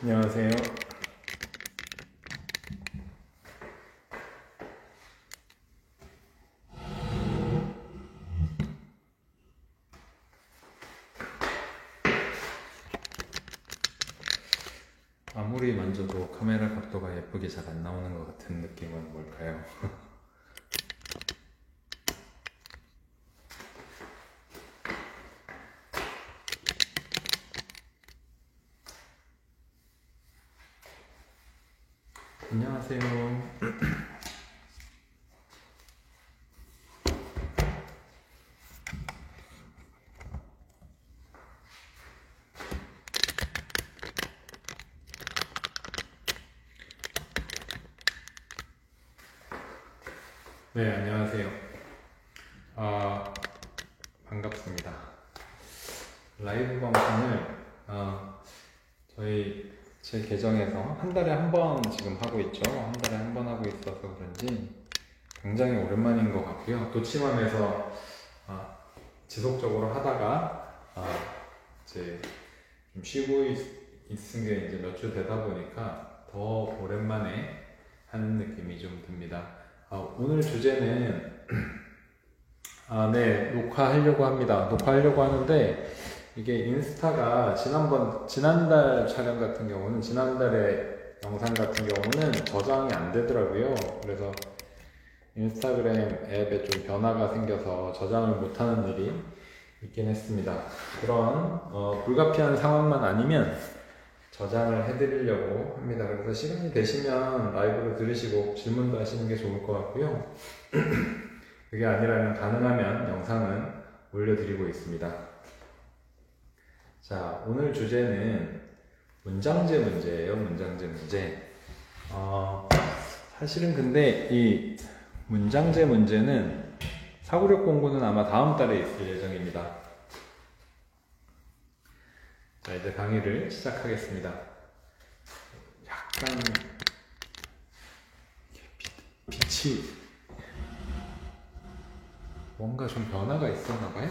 안녕하세요. 아무리 만져도 카메라 각도가 예쁘게 잘 안 나오는 것 같은 느낌은 뭘까요? 안녕하세요. 네, 안녕하세요. 반갑습니다. 라이브 방송을 제 계정에서 한 달에 한 번 지금 하고 있죠. 한 달에 한 번 하고 있어서 그런지 굉장히 오랜만인 것 같고요. 도치맘에서 지속적으로 하다가 이제 좀 쉬고 있은 게 이제 몇 주 되다 보니까 더 오랜만에 하는 느낌이 좀 듭니다. 오늘 주제는 네, 녹화하려고 합니다. 녹화하려고 하는데 이게 인스타가 지난달 촬영 같은 경우는 지난달에 영상 같은 경우는 저장이 안 되더라고요. 그래서 인스타그램 앱에 좀 변화가 생겨서 저장을 못하는 일이 있긴 했습니다. 그런 불가피한 상황만 아니면 저장을 해드리려고 합니다. 그래서 시간이 되시면 라이브로 들으시고 질문도 하시는 게 좋을 것 같고요. 그게 아니라면 가능하면 영상은 올려드리고 있습니다. 자, 오늘 주제는 문장제 문제예요. 문장제 문제. 사실은 근데 이 문장제 문제는 사고력 공부는 아마 다음 달에 있을 예정입니다. 자, 이제 강의를 시작하겠습니다. 약간 빛이 뭔가 좀 변화가 있었나 봐요.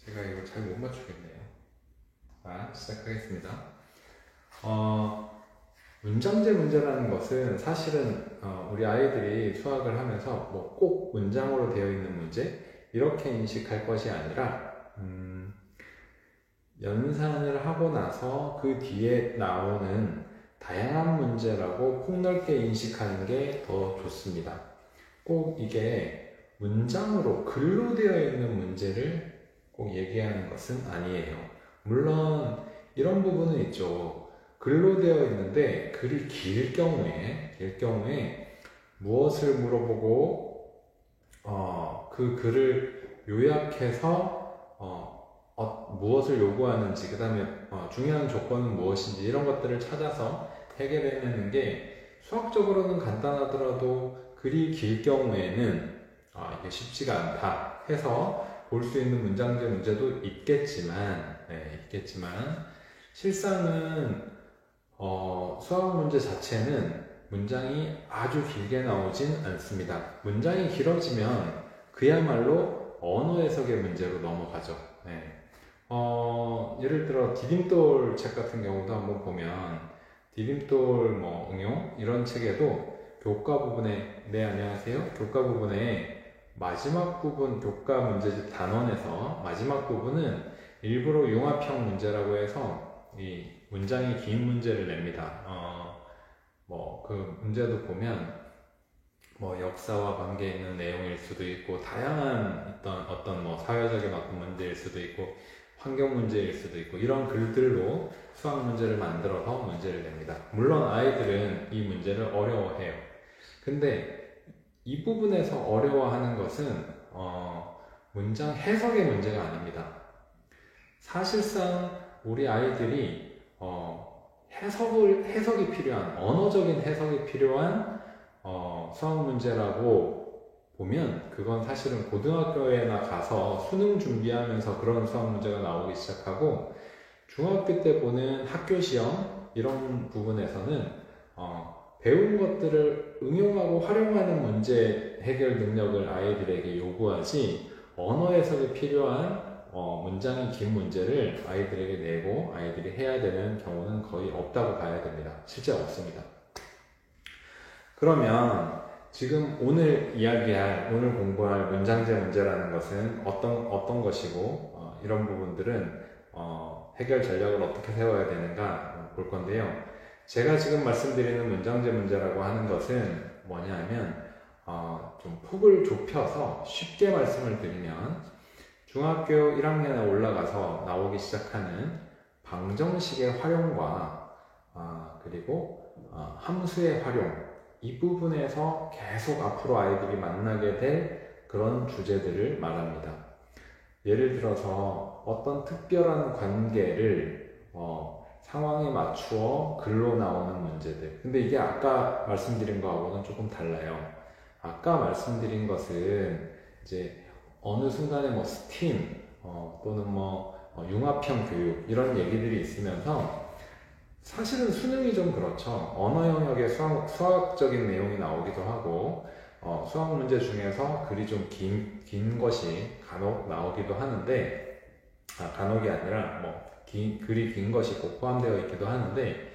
제가 이걸 잘 못 맞추겠네요. 자, 시작하겠습니다. 문장제 문제라는 것은 사실은 우리 아이들이 수학을 하면서 뭐 꼭 문장으로 되어 있는 문제 이렇게 인식할 것이 아니라 연산을 하고 나서 그 뒤에 나오는 다양한 문제라고 폭넓게 인식하는 게 더 좋습니다. 꼭 이게 문장으로 글로 되어 있는 문제를 꼭 얘기하는 것은 아니에요. 물론 이런 부분은 있죠. 글로 되어 있는데 글이 길 경우에 무엇을 물어보고 그 글을 요약해서 무엇을 요구하는지, 그 다음에 중요한 조건은 무엇인지 이런 것들을 찾아서 해결해내는 게 수학적으로는 간단하더라도 글이 길 경우에는 이게 쉽지가 않다 해서 볼 수 있는 문장제 문제도 있겠지만 실상은 수학 문제 자체는 문장이 아주 길게 나오진 않습니다. 문장이 길어지면 그야말로 언어 해석의 문제로 넘어가죠. 예를 들어 디딤돌 책 같은 경우도 한번 보면 디딤돌 응용 이런 책에도 교과 부분에 안녕하세요. 교과 부분에 마지막 부분 교과 문제집 단원에서 마지막 부분은 일부러 융합형 문제라고 해서 이 문장이 긴 문제를 냅니다. 그 문제도 보면 역사와 관계 있는 내용일 수도 있고 다양한 어떤 사회적인 어떤 문제일 수도 있고 환경 문제일 수도 있고 이런 글들로 수학 문제를 만들어서 문제를 냅니다. 물론 아이들은 이 문제를 어려워해요. 근데 이 부분에서 어려워하는 것은 문장 해석의 문제가 아닙니다. 사실상 우리 아이들이 해석이 필요한 언어적인 해석이 필요한 수학 문제라고 보면 그건 사실은 고등학교에나 가서 수능 준비하면서 그런 수학 문제가 나오기 시작하고 중학교 때 보는 학교 시험 이런 부분에서는 배운 것들을 응용하고 활용하는 문제 해결 능력을 아이들에게 요구하지 언어 해석이 필요한 문장이 긴 문제를 아이들에게 내고 아이들이 해야 되는 경우는 거의 없다고 봐야 됩니다. 실제 없습니다. 그러면 지금 오늘 이야기할, 오늘 공부할 문장제 문제라는 것은 어떤 것이고, 이런 부분들은 해결 전략을 어떻게 세워야 되는가 볼 건데요. 제가 지금 말씀드리는 문장제 문제라고 하는 것은 뭐냐면 좀 폭을 좁혀서 쉽게 말씀을 드리면 중학교 1학년에 올라가서 나오기 시작하는 방정식의 활용과 그리고 함수의 활용, 이 부분에서 계속 앞으로 아이들이 만나게 될 그런 주제들을 말합니다. 예를 들어서 어떤 특별한 관계를 상황에 맞추어 글로 나오는 문제들. 근데 이게 아까 말씀드린 거하고는 조금 달라요. 아까 말씀드린 것은 이제 어느 순간에 뭐 스팀 또는 뭐 융합형 교육 이런 얘기들이 있으면서 사실은 수능이 좀 그렇죠. 언어 영역에 수학적인 내용이 나오기도 하고 수학 문제 중에서 글이 좀 긴 것이 간혹 나오기도 하는데 간혹이 아니라 글이 긴 것이 꼭 포함되어 있기도 하는데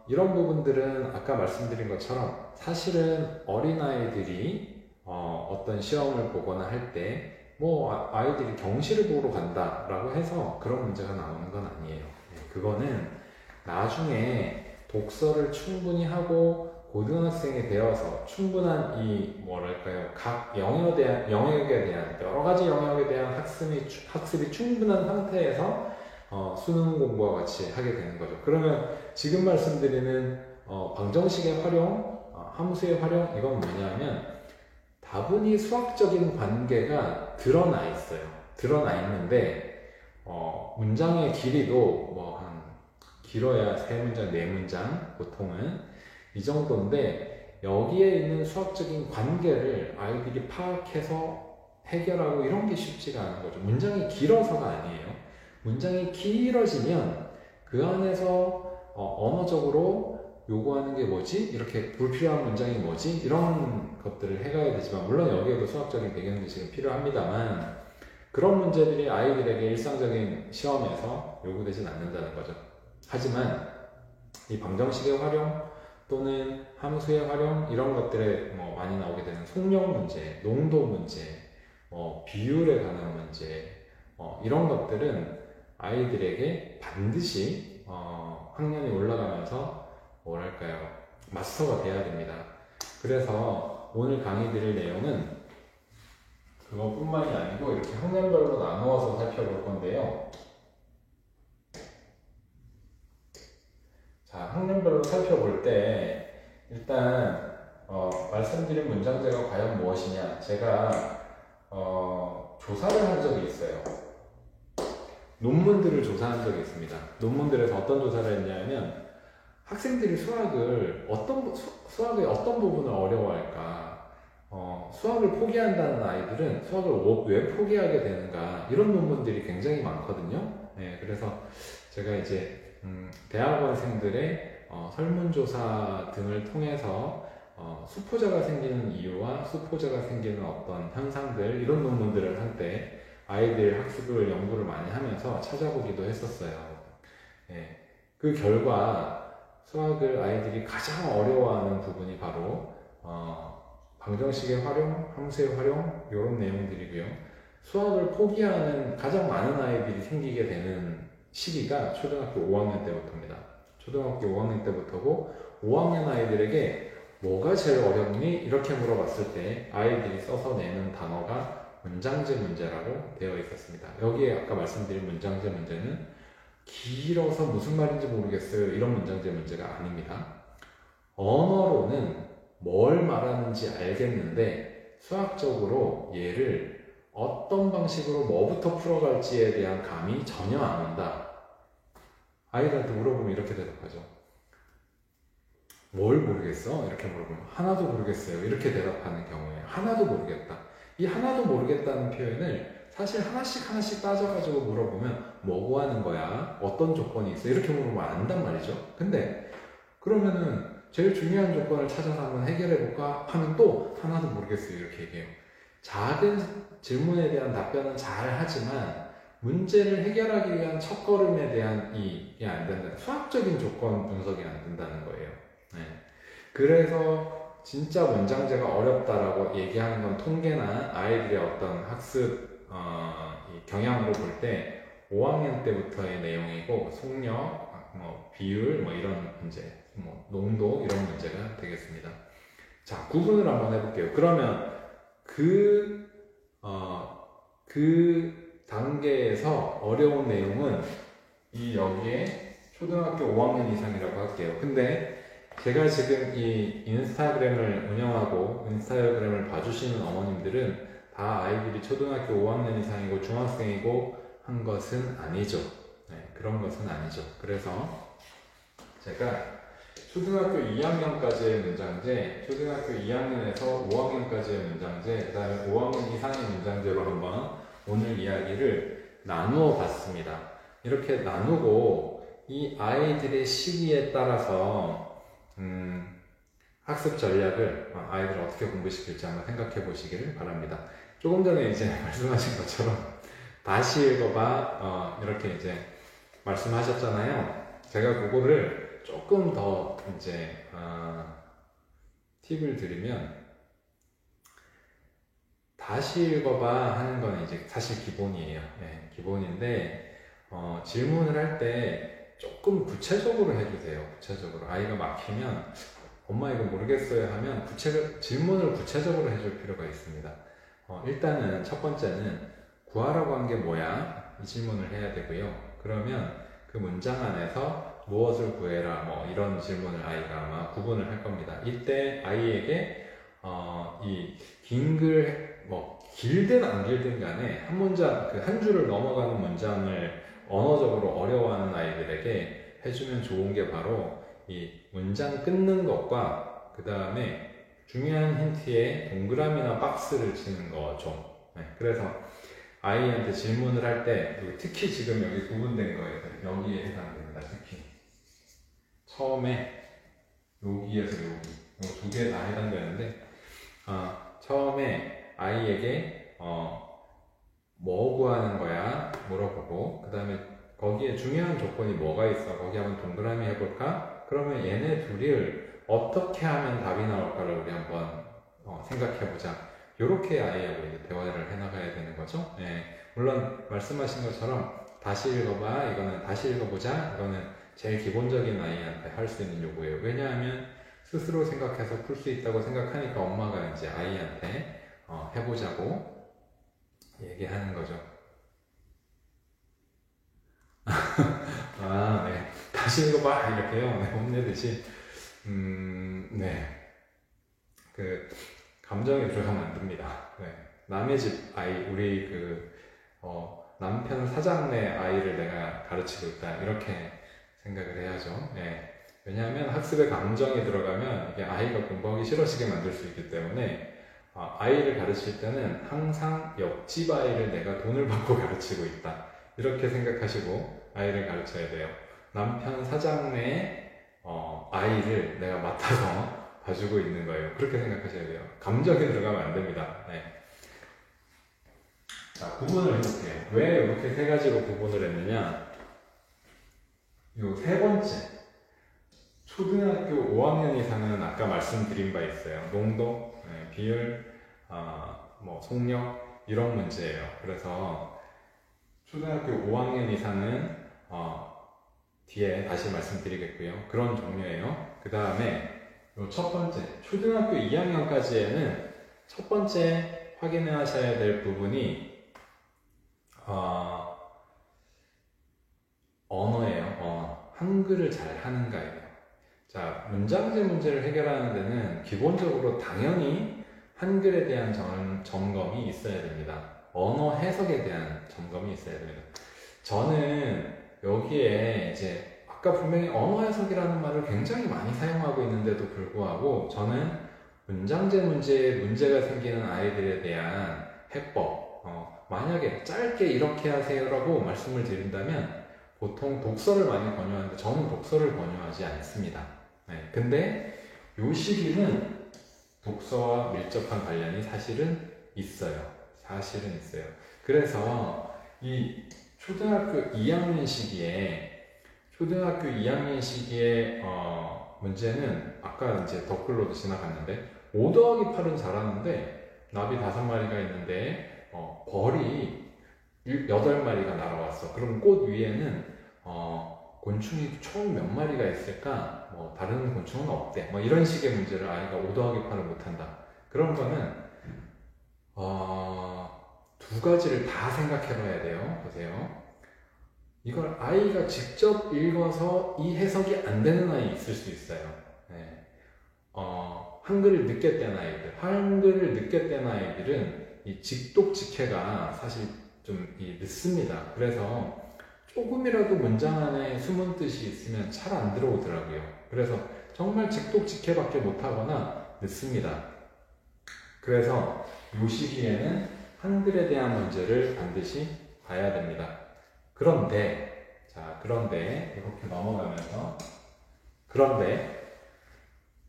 이런 부분들은 아까 말씀드린 것처럼 사실은 어린아이들이 어떤 시험을 보거나 할 때 아이들이 경시를 보러 간다라고 해서 그런 문제가 나오는 건 아니에요. 그거는 나중에 독서를 충분히 하고 고등학생이 되어서 충분한 각 영역에 대한 여러 가지 영역에 대한 학습이 충분한 상태에서 수능 공부와 같이 하게 되는 거죠. 그러면 지금 말씀드리는 방정식의 활용, 함수의 활용, 이건 뭐냐면 다분히 수학적인 관계가 드러나 있어요. 드러나 있는데 문장의 길이도 길어야 3문장, 4문장 보통은 이 정도인데 여기에 있는 수학적인 관계를 아이들이 파악해서 해결하고 이런 게 쉽지가 않은 거죠. 문장이 길어서가 아니에요. 문장이 길어지면 그 안에서 언어적으로 요구하는 게 뭐지? 이렇게 불필요한 문장이 뭐지? 이런 것들을 해가야 되지만 물론 여기에도 수학적인 배경이 지금 필요합니다만 그런 문제들이 아이들에게 일상적인 시험에서 요구되진 않는다는 거죠. 하지만 이 방정식의 활용 또는 함수의 활용 이런 것들에 많이 나오게 되는 속력 문제, 농도 문제, 비율에 관한 문제 이런 것들은 아이들에게 반드시 학년이 올라가면서 마스터가 돼야 됩니다. 그래서 오늘 강의 드릴 내용은 그것뿐만이 아니고 이렇게 학년별로 나누어서 살펴볼 건데요. 자, 학년별로 살펴볼 때 일단 말씀드린 문장제가 과연 무엇이냐, 제가 조사를 한 적이 있어요. 논문들을 조사한 적이 있습니다. 논문들에서 어떤 조사를 했냐면 학생들이 수학의 어떤 부분을 어려워할까, 수학을 포기한다는 아이들은 수학을 왜 포기하게 되는가, 이런 논문들이 굉장히 많거든요. 네, 그래서 제가 이제 대학원생들의 설문조사 등을 통해서 수포자가 생기는 이유와 수포자가 생기는 어떤 현상들, 이런 논문들을 한때 아이들 학습을 연구를 많이 하면서 찾아보기도 했었어요. 네, 그 결과 수학을 아이들이 가장 어려워하는 부분이 바로 방정식의 활용, 함수의 활용, 이런 내용들이고요. 수학을 포기하는 가장 많은 아이들이 생기게 되는 시기가 초등학교 5학년 때부터입니다. 초등학교 5학년 때부터고 5학년 아이들에게 뭐가 제일 어렵니? 이렇게 물어봤을 때 아이들이 써서 내는 단어가 문장제 문제라고 되어 있었습니다. 여기에 아까 말씀드린 문장제 문제는 길어서 무슨 말인지 모르겠어요, 이런 문장제 문제가 아닙니다. 언어로는 뭘 말하는지 알겠는데 수학적으로 얘를 어떤 방식으로 뭐부터 풀어갈지에 대한 감이 전혀 안 온다. 아이들한테 물어보면 이렇게 대답하죠. 뭘 모르겠어? 이렇게 물어보면 하나도 모르겠어요, 이렇게 대답하는 경우에 하나도 모르겠다. 이 하나도 모르겠다는 표현을 사실 하나씩 따져가지고 물어보면 뭐 구하는 거야? 어떤 조건이 있어? 이렇게 물어보면 안단 말이죠. 근데 그러면은 제일 중요한 조건을 찾아서 한번 해결해볼까 하면 또 하나도 모르겠어요, 이렇게 얘기해요. 작은 질문에 대한 답변은 잘 하지만 문제를 해결하기 위한 첫걸음에 대한 이게 안 된다. 수학적인 조건 분석이 안 된다는 거예요. 네. 그래서 진짜 문장제가 어렵다라고 얘기하는 건 통계나 아이들의 어떤 학습 이 경향으로 볼 때 5학년 때부터의 내용이고 속력, 비율 이런 문제, 농도 이런 문제가 되겠습니다. 자, 구분을 한번 해볼게요. 그러면 그 단계에서 어려운 내용은 여기에 초등학교 5학년 이상이라고 할게요. 근데 제가 지금 이 인스타그램을 운영하고 인스타그램을 봐주시는 어머님들은 다 아이들이 초등학교 5학년 이상이고 중학생이고 한 것은 아니죠. 네, 그런 것은 아니죠. 그래서 제가 초등학교 2학년까지의 문장제, 초등학교 2학년에서 5학년까지의 문장제, 그 다음에 5학년 이상의 문장제로 한번 오늘 이야기를 나누어 봤습니다. 이렇게 나누고 이 아이들의 시기에 따라서 학습 전략을 아이들을 어떻게 공부시킬지 한번 생각해 보시기를 바랍니다. 조금 전에 이제 말씀하신 것처럼 다시 읽어봐 이렇게 이제 말씀하셨잖아요. 제가 그거를 조금 더 이제 팁을 드리면 다시 읽어봐 하는 건 이제 사실 기본이에요. 네, 기본인데 질문을 할 때 조금 구체적으로 해주세요. 구체적으로 아이가 막히면 엄마 이거 모르겠어요 하면 질문을 구체적으로 해줄 필요가 있습니다. 일단은 첫 번째는 구하라고 한 게 뭐야? 이 질문을 해야 되고요. 그러면 그 문장 안에서 무엇을 구해라 이런 질문을 아이가 아마 구분을 할 겁니다. 이때 아이에게 이 긴 글 길든 안 길든 간에 한 문장 한 줄을 넘어가는 문장을 언어적으로 어려워하는 아이들에게 해주면 좋은 게 바로 이 문장 끊는 것과 그 다음에 중요한 힌트에 동그라미나 박스를 치는 거죠. 네, 그래서 아이한테 질문을 할 때 특히 지금 여기 구분된 거예요. 여기에 해당됩니다. 특히 처음에 여기에서 여기 두 개 다 해당되는데 처음에 아이에게 뭐 구하는 거야 물어보고 그 다음에 거기에 중요한 조건이 뭐가 있어 거기 한번 동그라미 해볼까? 그러면 얘네 둘을 어떻게 하면 답이 나올까를 우리 한번 생각해보자. 이렇게 아이하고 이제 대화를 해나가야 되는 거죠. 네. 물론 말씀하신 것처럼 다시 읽어봐 이거는 다시 읽어보자 이거는 제일 기본적인 아이한테 할 수 있는 요구예요. 왜냐하면 스스로 생각해서 풀 수 있다고 생각하니까 엄마가 이제 아이한테 해보자고 얘기하는 거죠. 네. 다시 읽어봐 이렇게요. 네, 혼내듯이 네. 감정이 들어가면 안 됩니다. 네. 남의 집 아이, 우리 남편 사장네 아이를 내가 가르치고 있다. 이렇게 생각을 해야죠. 네. 왜냐하면 학습에 감정이 들어가면 이게 아이가 공부하기 싫어지게 만들 수 있기 때문에 아이를 가르칠 때는 항상 옆집 아이를 내가 돈을 받고 가르치고 있다. 이렇게 생각하시고 아이를 가르쳐야 돼요. 남편 사장네 아이를 내가 맡아서 봐주고 있는 거예요. 그렇게 생각하셔야 돼요. 감정이 들어가면 안 됩니다. 네. 자, 구분을 해볼게요. 왜 이렇게 세 가지로 구분을 했느냐? 요 세 번째. 초등학교 5학년 이상은 아까 말씀드린 바 있어요. 농도, 비율, 속력, 이런 문제예요. 그래서 초등학교 5학년 이상은 뒤에 다시 말씀드리겠고요. 그런 종류예요. 그 다음에 첫 번째, 초등학교 2학년까지에는 첫 번째 확인하셔야 될 부분이 언어예요. 한글을 잘 하는가예요. 자, 문장제 문제를 해결하는 데는 기본적으로 당연히 한글에 대한 점검이 있어야 됩니다. 언어 해석에 대한 점검이 있어야 됩니다. 저는 여기에 이제 아까 분명히 언어 해석이라는 말을 굉장히 많이 사용하고 있는데도 불구하고 저는 문장제 문제가 생기는 아이들에 대한 해법, 만약에 짧게 이렇게 하세요라고 말씀을 드린다면 보통 독서를 많이 권유하는데 저는 독서를 권유하지 않습니다. 네, 근데 요 시기는 독서와 밀접한 관련이 사실은 있어요. 사실은 있어요. 그래서 이 초등학교 2학년 시기에 문제는 아까 이제 댓글로도 지나갔는데 5 더하기 8은 잘하는데 나비 5마리가 있는데 벌이 8마리가 날아왔어. 그럼 꽃 위에는 곤충이 총 몇 마리가 있을까? 뭐 다른 곤충은 없대. 뭐 이런 식의 문제를 아이가 5 더하기 8을 못한다. 그런 거는 두 가지를 다 생각해 봐야 돼요. 보세요. 이걸 아이가 직접 읽어서 이 해석이 안 되는 아이 있을 수 있어요. 네. 한글을 늦게 뗀 아이들은 이 직독직해가 사실 좀 늦습니다. 그래서 조금이라도 문장 안에 숨은 뜻이 있으면 잘 안 들어오더라고요. 그래서 정말 직독직해밖에 못하거나 늦습니다. 그래서 이 시기에는 한글에 대한 문제를 반드시 봐야 됩니다. 그런데 이렇게 넘어가면서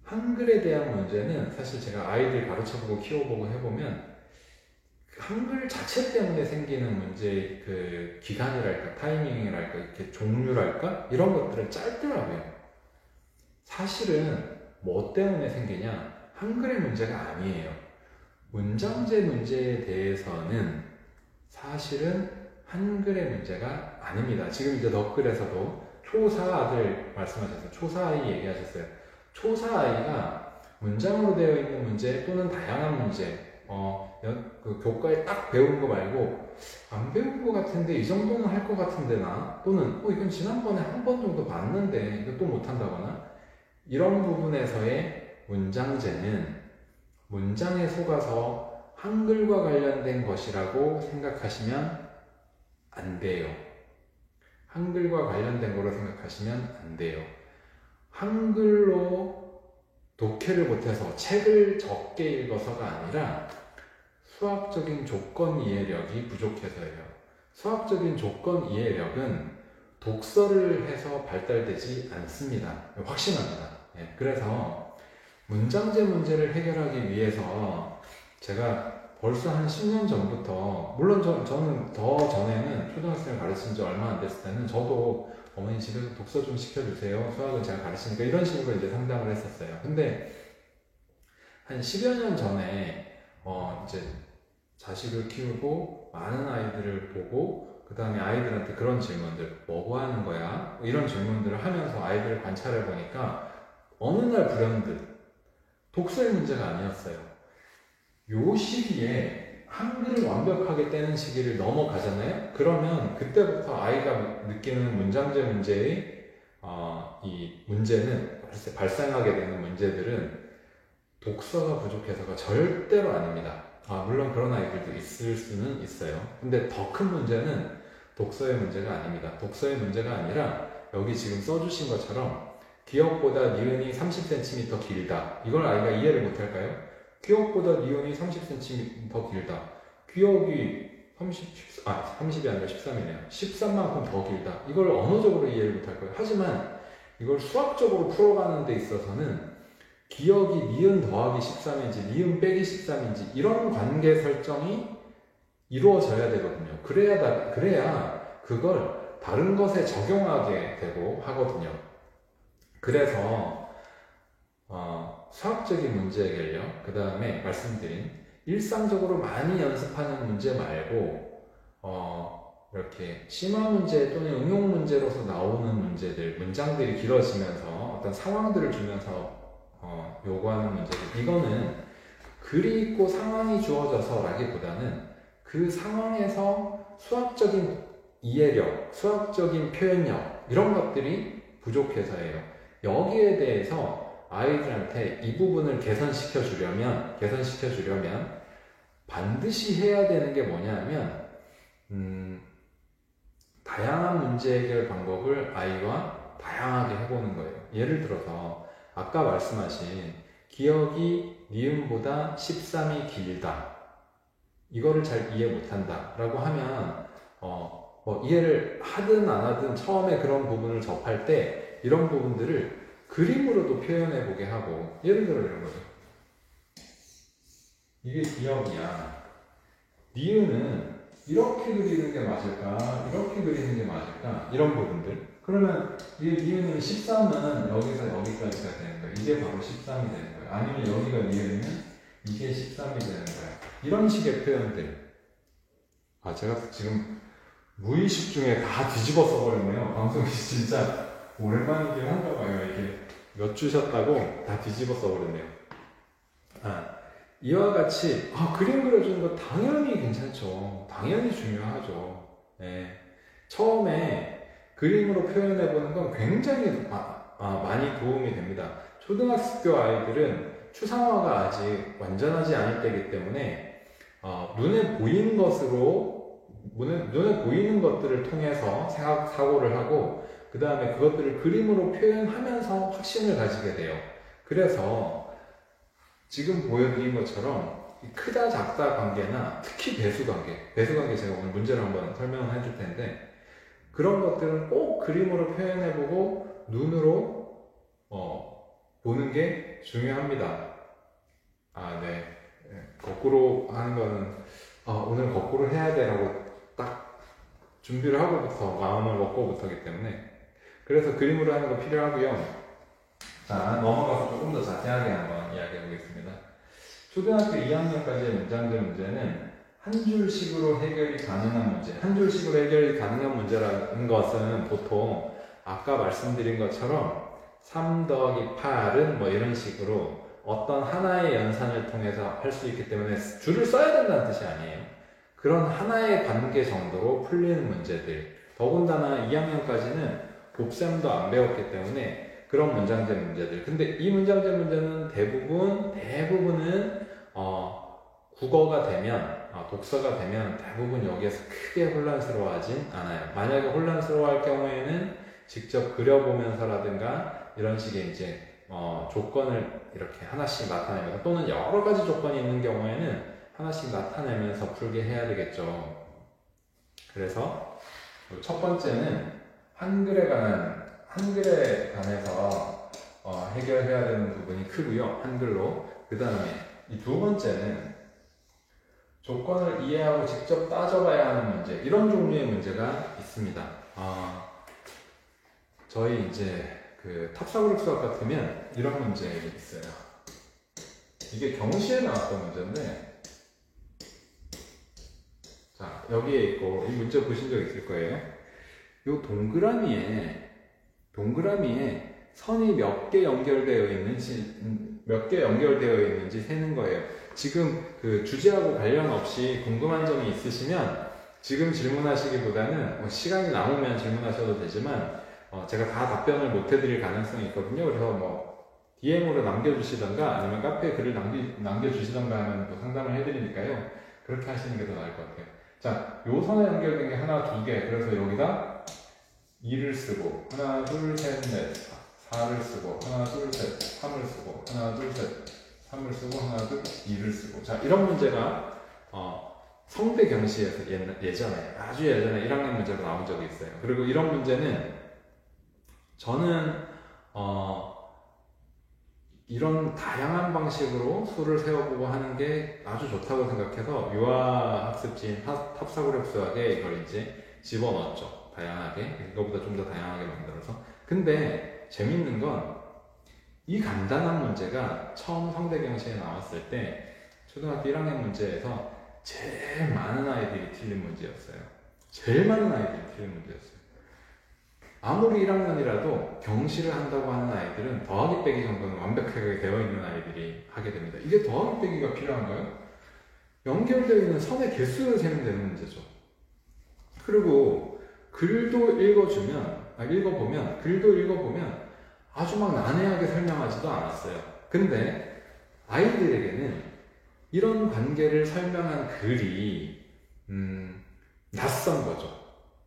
한글에 대한 문제는 사실 제가 아이들 가르쳐보고 키워보고 해보면 한글 자체 때문에 생기는 문제의 그 기간이랄까 타이밍이랄까 이렇게 종류랄까 이런 것들은 짧더라고요. 사실은 뭐 때문에 생기냐? 한글의 문제가 아니에요. 문장제 문제에 대해서는 사실은 한글의 문제가 아닙니다. 지금 이제 댓글에서도 초사아들 말씀하셨어요. 초사아이 얘기하셨어요. 초사아이가 문장으로 되어 있는 문제 또는 다양한 문제 그 교과에 딱 배운 거 말고 안 배운 거 같은데 이 정도는 할 거 같은데 나 또는 이건 지난번에 한 번 정도 봤는데 이거 또 못한다거나 이런 부분에서의 문장제는 문장에 속아서 한글과 관련된 것이라고 생각하시면 안 돼요. 한글과 관련된 거로 생각하시면 안 돼요. 한글로 독해를 못해서 책을 적게 읽어서가 아니라 수학적인 조건 이해력이 부족해서예요. 수학적인 조건 이해력은 독서를 해서 발달되지 않습니다. 확신합니다. 그래서 문장제 문제를 해결하기 위해서 제가 벌써 한 10년 전부터 물론 저는 더 전에는 초등학생을 가르친 지 얼마 안 됐을 때는 저도 어머니 집에서 독서 좀 시켜주세요. 수학은 제가 가르치니까 이런 식으로 이제 상담을 했었어요. 근데 한 10여 년 전에 이제 자식을 키우고 많은 아이들을 보고 그 다음에 아이들한테 그런 질문들 뭐 하는 거야? 이런 질문들을 하면서 아이들을 관찰해 보니까 어느 날 불현듯 독서의 문제가 아니었어요. 요 시기에 한글을 완벽하게 떼는 시기를 넘어가잖아요? 그러면 그때부터 아이가 느끼는 문장제 문제의 이 문제는 발생하게 되는 문제들은 독서가 부족해서가 절대로 아닙니다. 물론 그런 아이들도 있을 수는 있어요. 근데 더 큰 문제는 독서의 문제가 아닙니다. 독서의 문제가 아니라 여기 지금 써주신 것처럼 기억보다 니은이 30cm 길다. 이걸 아이가 이해를 못할까요? 기억보다 니은이 30cm 더 길다. 기억이 30이 아니라 13이네요. 13만큼 더 길다. 이걸 언어적으로 이해를 못할 거예요. 하지만 이걸 수학적으로 풀어가는 데 있어서는 기억이 니은 더하기 13인지 니은 빼기 13인지 이런 관계 설정이 이루어져야 되거든요. 그래야 그걸 다른 것에 적용하게 되고 하거든요. 그래서 수학적인 문제 해결력, 그 다음에 말씀드린 일상적으로 많이 연습하는 문제 말고 이렇게 심화 문제 또는 응용 문제로서 나오는 문제들, 문장들이 길어지면서 어떤 상황들을 주면서 요구하는 문제들, 이거는 글이 있고 상황이 주어져서 라기보다는 그 상황에서 수학적인 이해력, 수학적인 표현력 이런 것들이 부족해서예요. 여기에 대해서 아이들한테 이 부분을 개선시켜 주려면 반드시 해야 되는 게 뭐냐면 다양한 문제 해결 방법을 아이와 다양하게 해보는 거예요. 예를 들어서 아까 말씀하신 기억이 니은보다 13이 길다. 이거를 잘 이해 못한다 라고 하면 이해를 하든 안 하든 처음에 그런 부분을 접할 때 이런 부분들을 그림으로도 표현해 보게 하고, 예를 들어 이런 거죠. 이게 기억이야. 니은은 이렇게 그리는 게 맞을까? 이렇게 그리는 게 맞을까? 이런 부분들. 그러면 이 니은은 13은 여기서 여기까지가 되는 거예요. 이게 바로 13이 되는 거예요. 아니면 여기가 니은이면 이게 13이 되는 거예요. 이런 식의 표현들. 아, 제가 지금 무의식 중에 다 뒤집어 써버렸네요. 방송이 진짜 오랜만이긴 한가 봐요. 이게 몇 주 쉬었다고 다 뒤집어 써버렸네요. 이와 같이 그림 그려주는 거 당연히 괜찮죠. 당연히 중요하죠. 네. 처음에 그림으로 표현해보는 건 굉장히 많이 도움이 됩니다. 초등학교 아이들은 추상화가 아직 완전하지 않을 때이기 때문에 눈에 보이는 것들을 통해서 사고를 하고 그 다음에 그것들을 그림으로 표현하면서 확신을 가지게 돼요. 그래서 지금 보여드린 것처럼 크다 작다 관계나 특히 배수 관계 제가 오늘 문제를 한번 설명을 해줄 텐데 그런 것들은 꼭 그림으로 표현해보고 눈으로 보는 게 중요합니다. 네. 거꾸로 하는 거는 오늘 거꾸로 해야 돼라고 딱 준비를 하고부터 마음을 먹고부터기 때문에 그래서 그림으로 하는 거 필요하고요. 자, 넘어가서 조금 더 자세하게 한번 이야기해 보겠습니다. 초등학교 2학년까지의 문장들 문제는 한 줄씩으로 해결이 가능한 문제. 한 줄씩으로 해결이 가능한 문제라는 것은 보통 아까 말씀드린 것처럼 3 더하기 8은 뭐 이런 식으로 어떤 하나의 연산을 통해서 할 수 있기 때문에 줄을 써야 된다는 뜻이 아니에요. 그런 하나의 관계 정도로 풀리는 문제들. 더군다나 2학년까지는 곱셈도 안 배웠기 때문에 그런 문장제 문제들. 근데 이 문장제 문제는 대부분은 국어가 되면 독서가 되면 대부분 여기에서 크게 혼란스러워하진 않아요. 만약에 혼란스러워할 경우에는 직접 그려보면서라든가 이런 식의 이제 조건을 이렇게 하나씩 나타내면서 또는 여러 가지 조건이 있는 경우에는 하나씩 나타내면서 풀게 해야 되겠죠. 그래서 첫 번째는 한글에 관해서 해결해야 되는 부분이 크고요. 한글로. 그 다음에 이 두 번째는 조건을 이해하고 직접 따져봐야 하는 문제. 이런 종류의 문제가 있습니다. 저희 이제 그 탑사고력 수학 같으면 이런 문제가 있어요. 이게 경시에 나왔던 문제인데 자, 여기에 있고 이 문제 보신 적 있을 거예요. 이 동그라미에 선이 몇 개 연결되어 있는지 세는 거예요. 지금 그 주제하고 관련 없이 궁금한 점이 있으시면 지금 질문하시기보다는 시간이 남으면 질문하셔도 되지만 제가 다 답변을 못 해드릴 가능성이 있거든요. 그래서 DM으로 남겨주시던가 아니면 카페에 글을 남겨주시던가 하면 또 상담을 해드리니까요. 그렇게 하시는 게 더 나을 것 같아요. 자, 요 선에 연결된 게 하나, 두 개. 그래서 여기다 2를 쓰고 하나, 둘, 셋, 넷, 4를 쓰고 하나, 둘, 셋, 3을 쓰고 하나, 둘, 셋, 3을 쓰고 하나, 둘, 2를 쓰고. 자, 이런 문제가 성대 경시에서 아주 예전에 1학년 문제로 나온 적이 있어요. 그리고 이런 문제는 저는 이런 다양한 방식으로 수를 세워보고 하는 게 아주 좋다고 생각해서 유아학습지인 탑사고력 수학에 이걸 이제 집어넣었죠. 다양하게. 이거보다 좀 더 다양하게 만들어서. 근데 재밌는 건 이 간단한 문제가 처음 성대경시에 나왔을 때 초등학교 1학년 문제에서 제일 많은 아이들이 틀린 문제였어요. 제일 많은 아이들이 틀린 문제였어요. 아무리 1학년이라도 경시를 한다고 하는 아이들은 더하기 빼기 정도는 완벽하게 되어 있는 아이들이 하게 됩니다. 이게 더하기 빼기가 필요한가요? 연결되어 있는 선의 개수를 세면 되는 문제죠. 그리고 글도 읽어보면 아주 막 난해하게 설명하지도 않았어요. 근데 아이들에게는 이런 관계를 설명한 글이 낯선 거죠.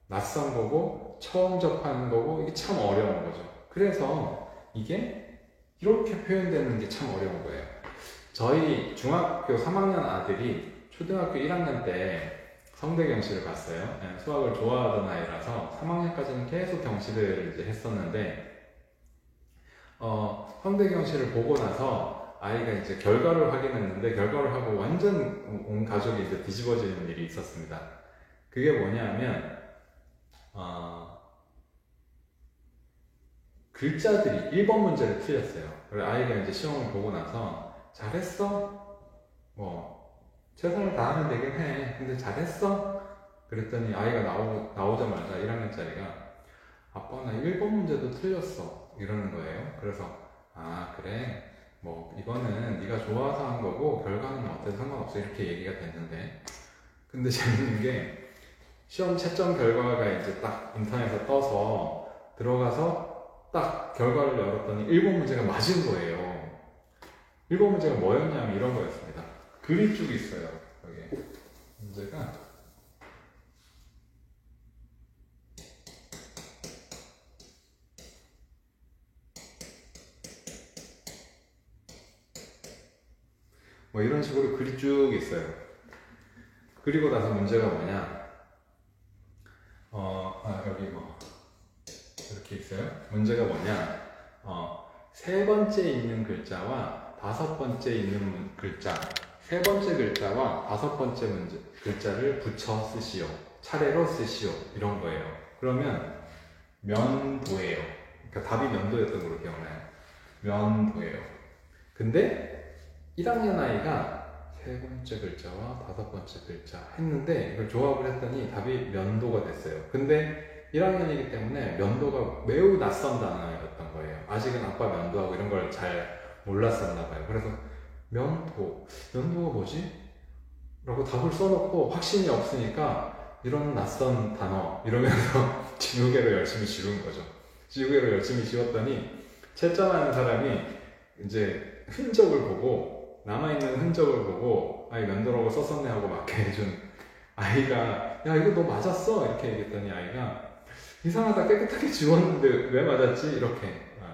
낯선 거고 처음 접하는 거고 이게 참 어려운 거죠. 그래서 이게 이렇게 표현되는 게 참 어려운 거예요. 저희 중학교 3학년 아들이 초등학교 1학년 때 성대 경시를 봤어요. 수학을 좋아하던 아이라서 3학년까지는 계속 경시를 이제 했었는데 성대 경시를 보고 나서 아이가 이제 결과를 확인했는데 결과를 하고 완전 온 가족이 이제 뒤집어지는 일이 있었습니다. 그게 뭐냐면 글자들이 1번 문제를 틀렸어요. 그래서 아이가 이제 시험을 보고 나서 잘했어? 뭐 최선을 다하면 되긴 해. 근데 잘했어? 그랬더니 아이가 나오자마자 1학년짜리가 아빠 나 1번 문제도 틀렸어 이러는 거예요. 그래서 아 그래 뭐 이거는 네가 좋아서 한 거고 결과는 어때도 상관없어 이렇게 얘기가 됐는데 근데 재밌는 게 시험 채점 결과가 이제 딱 인터넷에 떠서 들어가서 딱 결과를 열었더니 1번 문제가 맞은 거예요. 1번 문제가 뭐였냐면 이런 거였습니다. 글이 쭉 있어요. 여기 문제가 뭐 이런 식으로 글이 쭉 있어요. 그리고 나서 문제가 뭐냐 여기 뭐 이렇게 있어요. 문제가 뭐냐 세 번째 있는 글자와 다섯 번째 있는 글자 세 번째 글자와 다섯 번째 글자를 붙여 쓰시오. 차례로 쓰시오. 이런 거예요. 그러면 면도예요. 그러니까 답이 면도였던 걸로 기억나요. 면도예요. 근데 1학년 아이가 세 번째 글자와 다섯 번째 글자 했는데 이걸 조합을 했더니 답이 면도가 됐어요. 근데 1학년이기 때문에 면도가 매우 낯선 단어였던 거예요. 아직은 아빠 면도하고 이런 걸 잘 몰랐었나 봐요. 그래서 면도가 뭐지? 라고 답을 써놓고 확신이 없으니까 이런 낯선 단어 이러면서 지우개로 열심히 지운 거죠. 지우개로 열심히 지웠더니 채점하는 사람이 이제 흔적을 보고 남아있는 흔적을 보고 아이 면도라고 썼었네 하고 맞게 해준 아이가 야 이거 너 맞았어? 이렇게 얘기했더니 아이가 이상하다 깨끗하게 지웠는데 왜 맞았지? 이렇게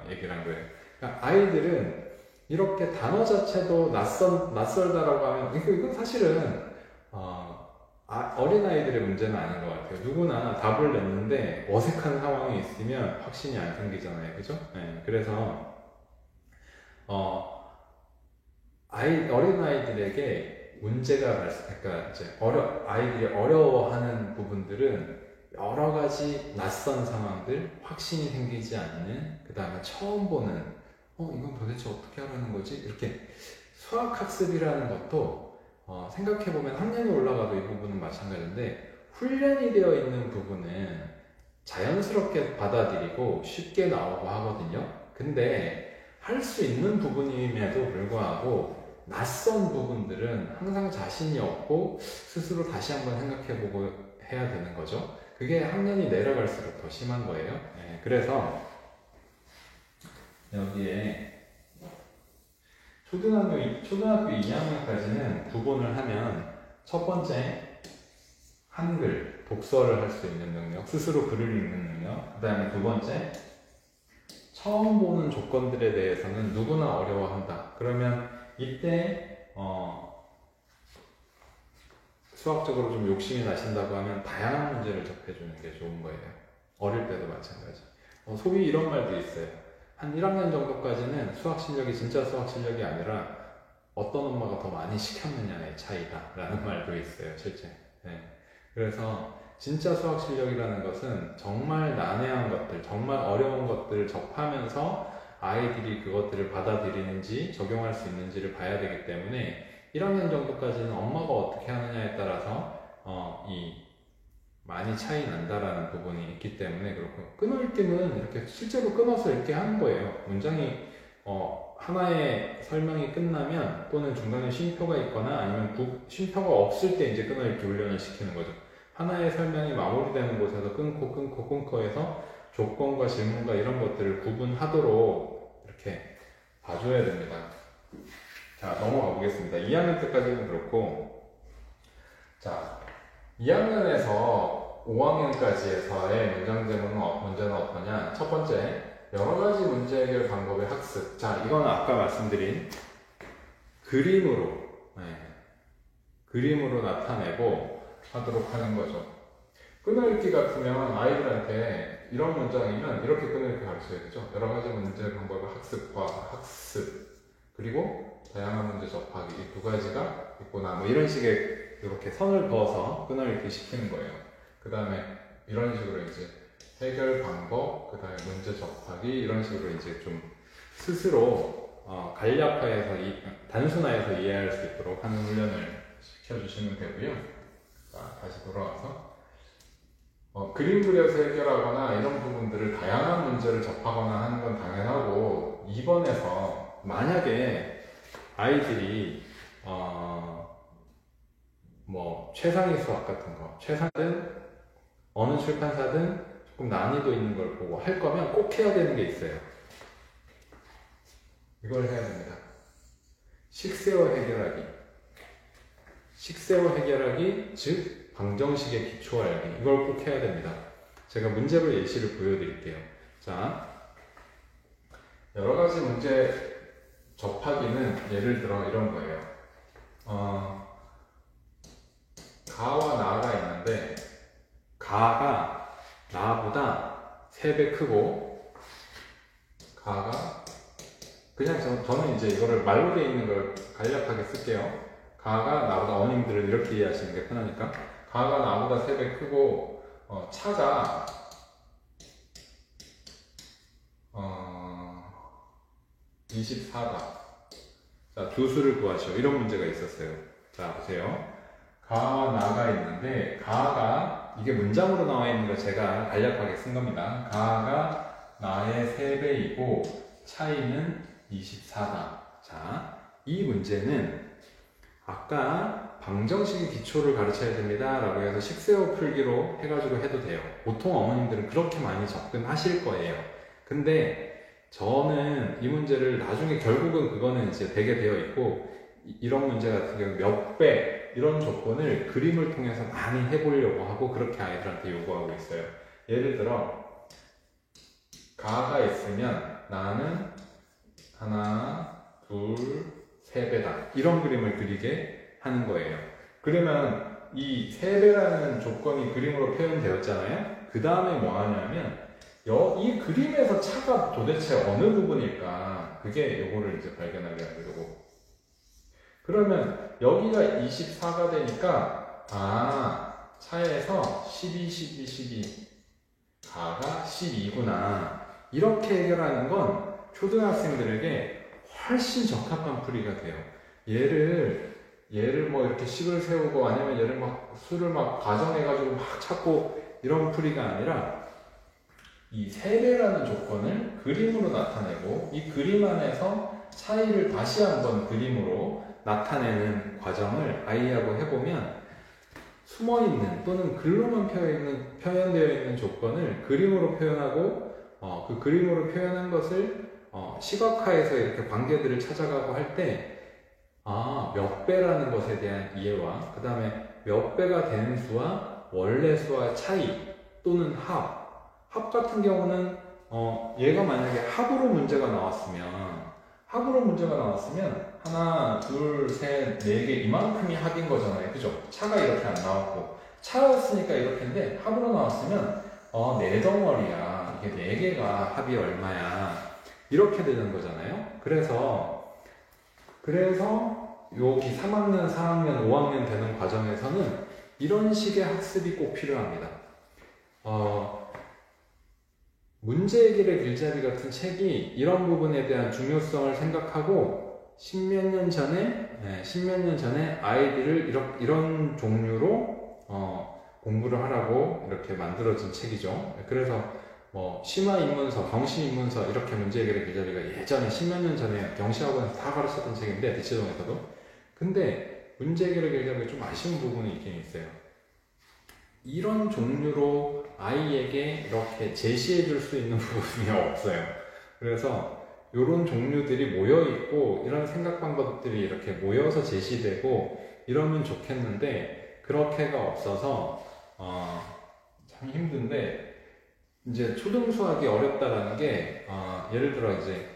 얘기를 한 거예요. 그러니까 아이들은 이렇게 단어 자체도 낯설다라고 하면 이건 사실은 어린아이들의 문제는 아닌 것 같아요. 누구나 답을 냈는데 어색한 상황이 있으면 확신이 안 생기잖아요. 그죠? 네, 그래서 어린아이들에게 문제가 그러니까 이제 아이들이 어려워하는 부분들은 여러 가지 낯선 상황들, 확신이 생기지 않는, 그 다음에 처음 보는 이건 도대체 어떻게 하라는 거지? 이렇게 수학학습이라는 것도 생각해보면 학년이 올라가도 이 부분은 마찬가지인데 훈련이 되어 있는 부분은 자연스럽게 받아들이고 쉽게 나오고 하거든요. 근데 할 수 있는 부분임에도 불구하고 낯선 부분들은 항상 자신이 없고 스스로 다시 한번 생각해보고 해야 되는 거죠. 그게 학년이 내려갈수록 더 심한 거예요. 네, 그래서 여기에 초등학교 2학년까지는 구분을 하면 첫 번째 한글, 독서를 할 수 있는 능력, 스스로 글을 읽는 능력, 그 다음에 두 번째 처음 보는 조건들에 대해서는 누구나 어려워한다. 그러면 이때 수학적으로 좀 욕심이 나신다고 하면 다양한 문제를 접해주는 게 좋은 거예요. 어릴 때도 마찬가지. 소위 이런 말도 있어요. 한 1학년 정도까지는 수학 실력이 진짜 수학 실력이 아니라 어떤 엄마가 더 많이 시켰느냐의 차이다 라는 말도 있어요. 실제. 네. 그래서 진짜 수학 실력이라는 것은 정말 난해한 것들, 정말 어려운 것들을 접하면서 아이들이 그것들을 받아들이는지 적용할 수 있는지를 봐야 되기 때문에 1학년 정도까지는 엄마가 어떻게 하느냐에 따라서 많이 차이 난다라는 부분이 있기 때문에 그렇고 끊어읽기는 이렇게 실제로 끊어서 읽게 하는 거예요. 문장이 하나의 설명이 끝나면 또는 중간에 쉼표가 있거나 아니면 쉼표가 없을 때 이제 끊어읽기 훈련을 시키는 거죠. 하나의 설명이 마무리되는 곳에서 끊고 해서 조건과 질문과 이런 것들을 구분하도록 이렇게 봐줘야 됩니다. 자, 넘어가 보겠습니다. 2학년 때까지는 그렇고, 자, 2학년에서 5학년까지에서의 문제는 어떠냐? 첫 번째, 여러 가지 문제 해결 방법의 학습. 자, 이건 아까 말씀드린 그림으로 나타내고 하도록 하는 거죠. 끊어읽기 같으면 아이들한테 이런 문장이면 이렇게 끊어읽기 가르쳐야 되죠. 여러 가지 문제 방법의 학습과 학습. 그리고 다양한 문제 접하기 이 두 가지가 있구나. 뭐 이런 식의 이렇게 선을 그어서 끈을 이렇게 시키는 거예요. 그 다음에 이런 식으로 이제 해결 방법, 그 다음에 문제 접하기 이런 식으로 이제 좀 스스로 간략화해서 단순화해서 이해할 수 있도록 하는 훈련을 시켜주시면 되고요. 자, 다시 돌아와서 그림 그려서 해결하거나 이런 부분들을 다양한 문제를 접하거나 하는 건 당연하고 2번에서 만약에 아이들이 뭐 최상위 수학 같은 거 최상든 어느 출판사든 조금 난이도 있는 걸 보고 할 거면 꼭 해야 되는 게 있어요. 이걸 해야 됩니다. 식세어 해결하기. 식세어 해결하기, 즉 방정식의 기초 알기. 이걸 꼭 해야 됩니다. 제가 문제로 예시를 보여드릴게요. 자, 여러 가지 문제 접하기는 예를 들어 이런 거예요. 가와 나가 있는데 가가 나보다 3배 크고 가가 그냥 저는 이제 이거를 말로 되어 있는 걸 간략하게 쓸게요. 가가 나보다 어머님들은 이렇게 이해하시는 게 편하니까 가가 나보다 3배 크고 차가 24다. 자, 두 수를 구하시오. 이런 문제가 있었어요. 자, 보세요. 가와 나가 있는데 가가 이게 문장으로 나와 있는 거 제가 간략하게 쓴 겁니다. 가가 나의 3배이고 차이는 24다. 자, 이 문제는 아까 방정식의 기초를 가르쳐야 됩니다 라고 해서 식세어 풀기로 해가지고 해도 돼요. 보통 어머님들은 그렇게 많이 접근하실 거예요. 근데 저는 이 문제를 나중에 결국은 그거는 이제 되게 되어 있고 이런 문제 같은 경우 몇 배 이런 조건을 그림을 통해서 많이 해보려고 하고 그렇게 아이들한테 요구하고 있어요. 예를 들어 가가 있으면 나는 하나, 둘, 3배다. 이런 그림을 그리게 하는 거예요. 그러면 이 3배라는 조건이 그림으로 표현되었잖아요. 그 다음에 뭐 하냐면 이 그림에서 차가 도대체 어느 부분일까? 그게 요거를 이제 발견하게 하려고. 그러면 여기가 24가 되니까 차에서 12, 12, 12 가가 12구나. 이렇게 해결하는 건 초등학생들에게 훨씬 적합한 풀이가 돼요. 얘를 뭐 이렇게 식을 세우고 아니면 얘를 막 수를 막 가정해가지고 막 찾고 이런 풀이가 아니라 이 3배라는 조건을 그림으로 나타내고 이 그림 안에서 차이를 다시 한번 그림으로 나타내는 과정을 아이하고 해보면 숨어있는 또는 글로만 표현되어 있는 조건을 그림으로 표현하고 그 그림으로 표현한 것을 시각화해서 이렇게 관계들을 찾아가고 할 때 몇 배라는 것에 대한 이해와 그 다음에 몇 배가 되는 수와 원래 수와 차이 또는 합 같은 경우는 얘가 만약에 합으로 문제가 나왔으면 하나, 둘, 셋, 4개 이만큼이 합인 거잖아요. 그죠? 차가 이렇게 안 나왔고 차였으니까 이렇게인데 합으로 나왔으면 4덩어리야. 이게 4개가 합이 얼마야. 이렇게 되는 거잖아요. 그래서 여기 3학년, 4학년, 5학년 되는 과정에서는 이런 식의 학습이 꼭 필요합니다. 문제해결의 길잡이 같은 책이 이런 부분에 대한 중요성을 생각하고 십몇 년 전에 아이들을 이런 종류로 공부를 하라고 이렇게 만들어진 책이죠. 그래서 뭐 심화입문서, 경시입문서 이렇게 문제해결의 길잡이가 예전에 십몇 년 전에 경시학원에서 다 가르쳤던 책인데 대치동에서도. 근데 문제해결의 길잡이가 좀 아쉬운 부분이 있긴 있어요. 이런 종류로 아이에게 이렇게 제시해 줄 수 있는 부분이 없어요. 그래서 이런 종류들이 모여있고 이런 생각 방법들이 이렇게 모여서 제시되고 이러면 좋겠는데 그렇게가 없어서 참 힘든데 이제 초등수학이 어렵다라는 게 예를 들어 이제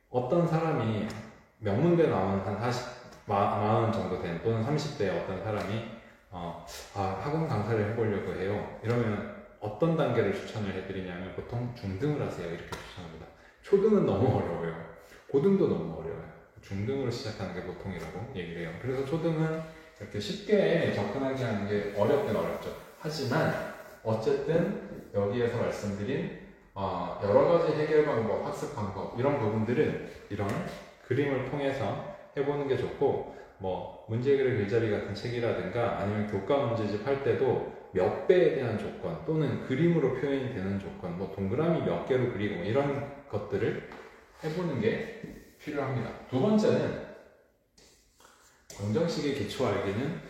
어떤 사람이 명문대 나온 한 40 정도 된 또는 30대 어떤 사람이 학원 강사를 해보려고 해요. 이러면 어떤 단계를 추천을 해드리냐면 보통 중등을 하세요. 이렇게 추천합니다. 초등은 너무 어려워요. 고등도 너무 어려워요. 중등으로 시작하는 게 보통이라고 얘기를 해요. 그래서 초등은 이렇게 쉽게 접근하게 하는 게 어렵긴 어렵죠. 하지만 어쨌든 여기에서 말씀드린 여러 가지 해결 방법, 학습 방법 이런 부분들은 이런 그림을 통해서 해보는 게 좋고, 뭐 문제그래 글자리 같은 책이라든가 아니면 교과 문제집 할 때도 몇 배에 대한 조건 또는 그림으로 표현이 되는 조건, 뭐 동그라미 몇 개로 그리고 이런 것들을 해보는 게 필요합니다. 두 번째는 검정식의 기초 알기는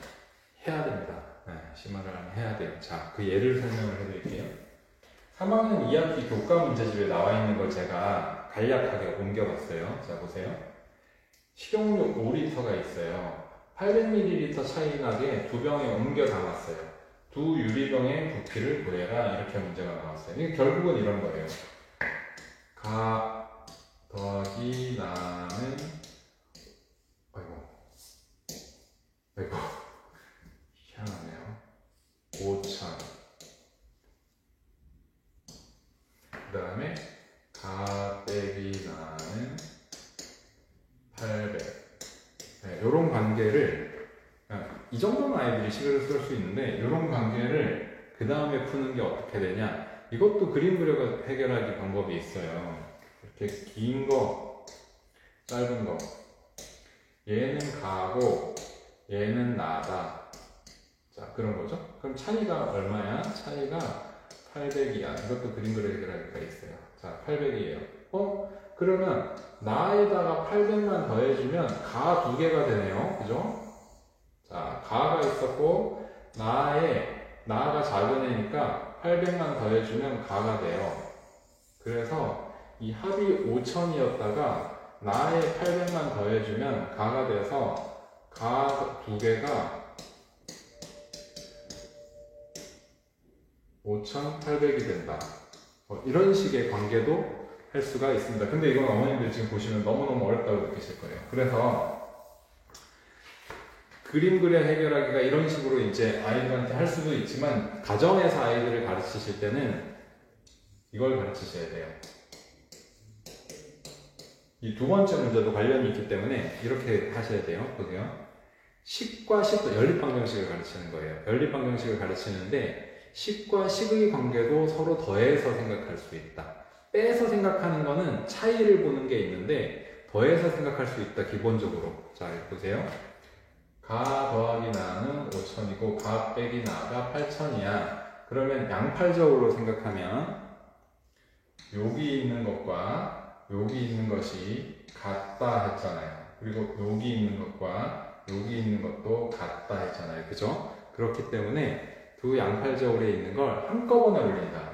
해야 됩니다. 네, 심화를 하면 해야 돼요. 자, 그 예를 설명을 해드릴게요. 3학년 2학기 교과 문제집에 나와 있는 걸 제가 간략하게 옮겨봤어요. 자, 보세요. 식용유 5리터가 있어요. 800ml 차이 나게 두 병에 옮겨 담았어요. 두 유리병의 부피를 구해라. 이렇게 문제가 나왔어요. 이게 결국은 이런 거예요. 가 더하기 나는 아이고 희한하네요. 5,000 그 다음에 가 빼기 나는 800 네, 요런 관계를 이 정도는 아이들이 식을 쓸 수 있는데 요런 관계를 그 다음에 푸는 게 어떻게 되냐, 이것도 그림 그려 해결하기 방법이 있어요. 이렇게 긴 거 짧은 거, 얘는 가고 얘는 나다. 자, 그런 거죠. 그럼 차이가 얼마야? 차이가 800이야. 이것도 그림 그려 해결하기가 있어요. 자, 800이에요. 그러면 나에다가 800만 더해주면 가 두 개가 되네요. 그죠? 자, 가가 있었고 나가 작은 애니까 800만 더해주면 가가 돼요. 그래서 이 합이 5,000이었다가 나에 800만 더해주면 가가 돼서 가 두 개가 5,800이 된다. 이런 식의 관계도 할 수가 있습니다. 근데 이건 어머님들 지금 보시면 너무너무 어렵다고 느끼실 거예요. 그래서 그림 그려 해결하기가 이런 식으로 이제 아이들한테 할 수도 있지만, 가정에서 아이들을 가르치실 때는 이걸 가르치셔야 돼요. 이 두 번째 문제도 관련이 있기 때문에 이렇게 하셔야 돼요. 보세요. 식과 식도 연립방정식을 가르치는 거예요. 연립방정식을 가르치는데 식과 식의 관계도 서로 더해서 생각할 수 있다. 빼서 생각하는 거는 차이를 보는 게 있는데 더해서 생각할 수 있다. 기본적으로. 자, 보세요. 가 더하기 나는 5,000이고 가 빼기 나가 8,000이야. 그러면 양팔적으로 생각하면 여기 있는 것과 여기 있는 것이 같다 했잖아요. 그리고 여기 있는 것과 여기 있는 것도 같다 했잖아요. 그죠? 그렇기 때문에 두 양팔저울에 있는 걸 한꺼번에 올린다.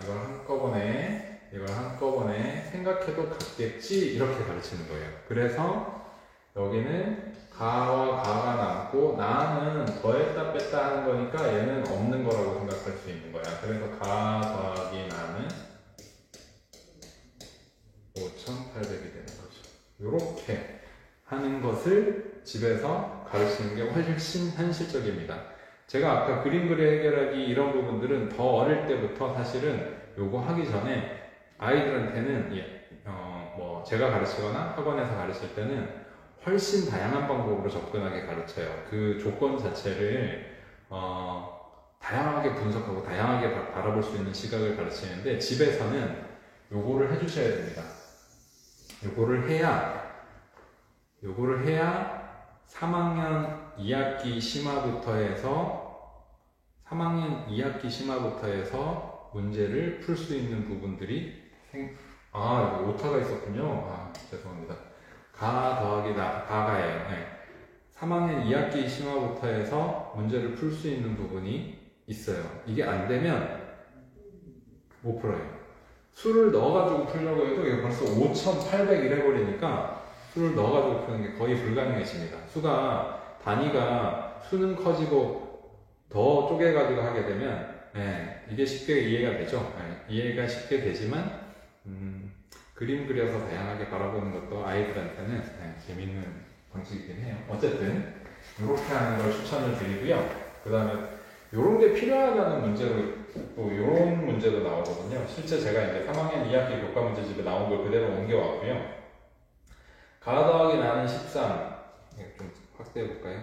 이걸 한꺼번에 생각해도 같겠지, 이렇게 가르치는 거예요. 그래서 여기는 가와 가가 남고 나는 더했다 뺐다 하는 거니까 얘는 없는 거라고 생각할 수 있는 거야. 그래서 가 더하기 나는 5,800이 되는 거죠. 이렇게 하는 것을 집에서 가르치는 게 훨씬 현실적입니다. 제가 아까 그림 그려 해결하기 이런 부분들은 더 어릴 때부터 사실은 요거 하기 전에 아이들한테는 뭐 제가 가르치거나 학원에서 가르칠 때는 훨씬 다양한 방법으로 접근하게 가르쳐요. 그 조건 자체를 다양하게 분석하고 다양하게 바라볼 수 있는 시각을 가르치는데, 집에서는 요거를 해주셔야 됩니다. 요거를 해야 3학년 2학기 심화부터 해서 문제를 풀 수 있는 부분들이 여기 오타가 있었군요. 죄송합니다. 가 더하기 가가예요. 네. 3학년 2학기 심화부터 해서 문제를 풀 수 있는 부분이 있어요. 이게 안 되면 못 풀어요. 수를 넣어가지고 풀려고 해도 이게 벌써 5,800 이래버리니까 수를 넣어가지고 푸는 게 거의 불가능해집니다. 수는 커지고 더 쪼개가지고 하게 되면 이게 쉽게 이해가 되죠. 이해가 쉽게 되지만 그림 그려서 다양하게 바라보는 것도 아이들한테는 재밌는 방식이긴 해요. 어쨌든 이렇게 하는 걸 추천을 드리고요. 그 다음에 요런 게 필요하다는 문제로 또 요런 문제도 나오거든요. 실제 제가 이제 3학년 2학기 교과 문제집에 나온 걸 그대로 옮겨왔고요. 가 더하기 나는 13. 좀 확대해 볼까요?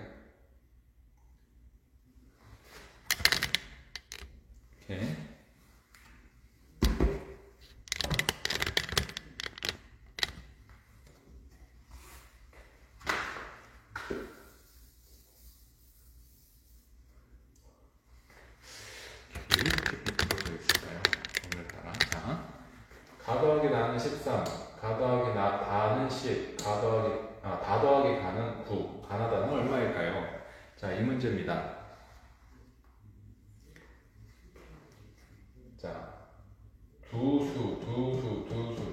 이렇게. 가 더하기 나는 13, 가 더하기 다는 10, 다 더하기 가는 9. 가나다는 얼마일까요? 자, 이 문제입니다. 자, 두 수,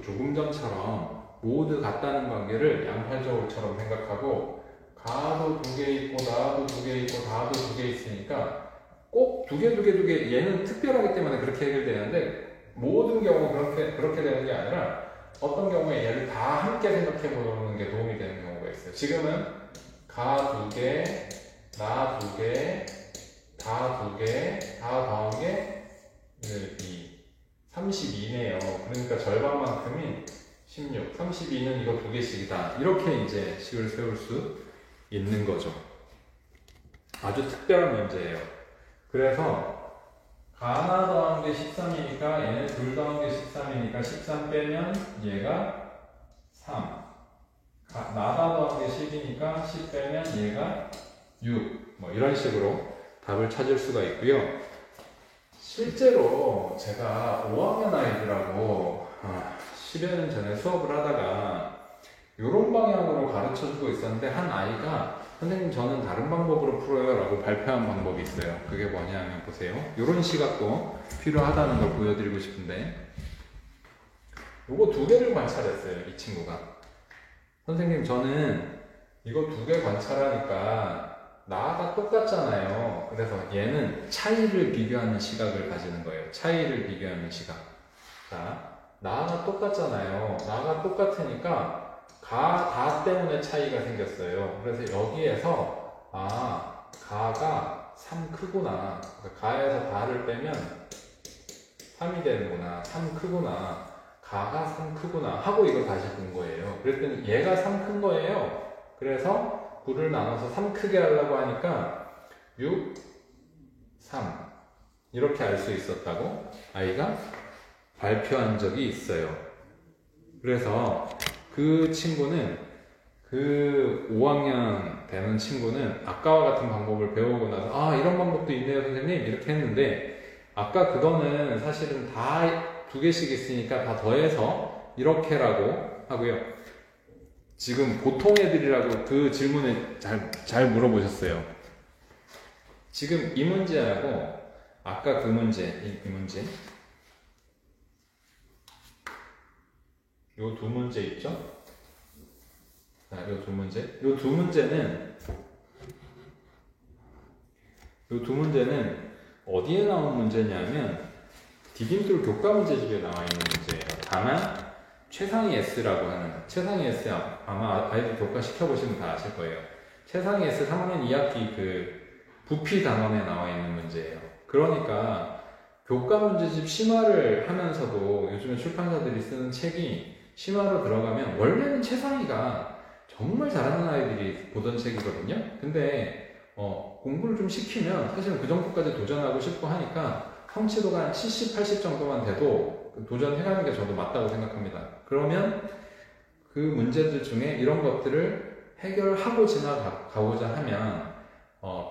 조금 전처럼 모두 같다는 관계를 양팔저울처럼 생각하고, 가도 두 개 있고, 나도 두 개 있고, 다도 두 개 있으니까 꼭 두 개, 얘는 특별하기 때문에 그렇게 해결되는데, 모든 경우 그렇게 되는 게 아니라 어떤 경우에 얘를 다 함께 생각해 보는 게 도움이 되는 경우가 있어요. 지금은 가 두 개, 나 두 개, 다 두 개, 다 더한 게 32네요. 그러니까 절반만큼인 16, 32는 이거 두 개씩이다. 이렇게 이제 식을 세울 수 있는 거죠. 아주 특별한 문제예요. 그래서 가나 더한 게 13이니까 얘는 둘 더한 게 13이니까 13 빼면 얘가 3. 나다 더한 게 10이니까 10 빼면 얘가 6. 뭐 이런 식으로 답을 찾을 수가 있고요. 실제로 제가 5학년 아이들하고 10여 년 전에 수업을 하다가 이런 방향으로 가르쳐주고 있었는데, 한 아이가 선생님 저는 다른 방법으로 풀어요 라고 발표한 방법이 있어요. 그게 뭐냐면 보세요. 이런 시각도 필요하다는 걸 보여드리고 싶은데, 요거 두 개를 관찰했어요. 이 친구가. 선생님 저는 이거 두 개 관찰하니까 나가 똑같잖아요. 그래서 얘는 차이를 비교하는 시각을 가지는 거예요. 차이를 비교하는 시각. 자, 나가 똑같잖아요. 나가 똑같으니까 가 때문에 차이가 생겼어요. 그래서 여기에서 가가 3 크구나. 그러니까 가에서 다를 빼면 3이 되는구나. 3 크구나. 가가 3 크구나 하고 이걸 다시 본 거예요. 그랬더니 얘가 3 큰 거예요. 그래서 9를 나눠서 3 크게 하려고 하니까 6, 3 이렇게 알 수 있었다고 아이가 발표한 적이 있어요. 그래서 그 친구는, 그 5학년 되는 친구는 아까와 같은 방법을 배우고 나서 이런 방법도 있네요 선생님 이렇게 했는데, 아까 그거는 사실은 다 두 개씩 있으니까 다 더해서 이렇게라고 하고요. 지금 보통 애들이라고 그 질문에 잘 물어보셨어요. 지금 이 문제하고 아까 그 문제, 이 문제, 요 두 문제 있죠? 자, 요 두 문제. 요 두 문제는 어디에 나온 문제냐면 디딤돌 교과 문제집에 나와 있는 문제예요. 다만 최상위 S라고 하는, 최상위 S 아마 아이들 교과 시켜보시면 다 아실 거예요. 최상위 S 3학년 2학기 그 부피 단원에 나와 있는 문제예요. 그러니까 교과 문제집 심화를 하면서도 요즘에 출판사들이 쓰는 책이 심화로 들어가면 원래는 최상위가 정말 잘하는 아이들이 보던 책이거든요. 근데 공부를 좀 시키면 사실은 그 정도까지 도전하고 싶고 하니까 성취도가 한 70, 80 정도만 돼도 도전해가는 게 저도 맞다고 생각합니다. 그러면 그 문제들 중에 이런 것들을 해결하고 지나가고자 하면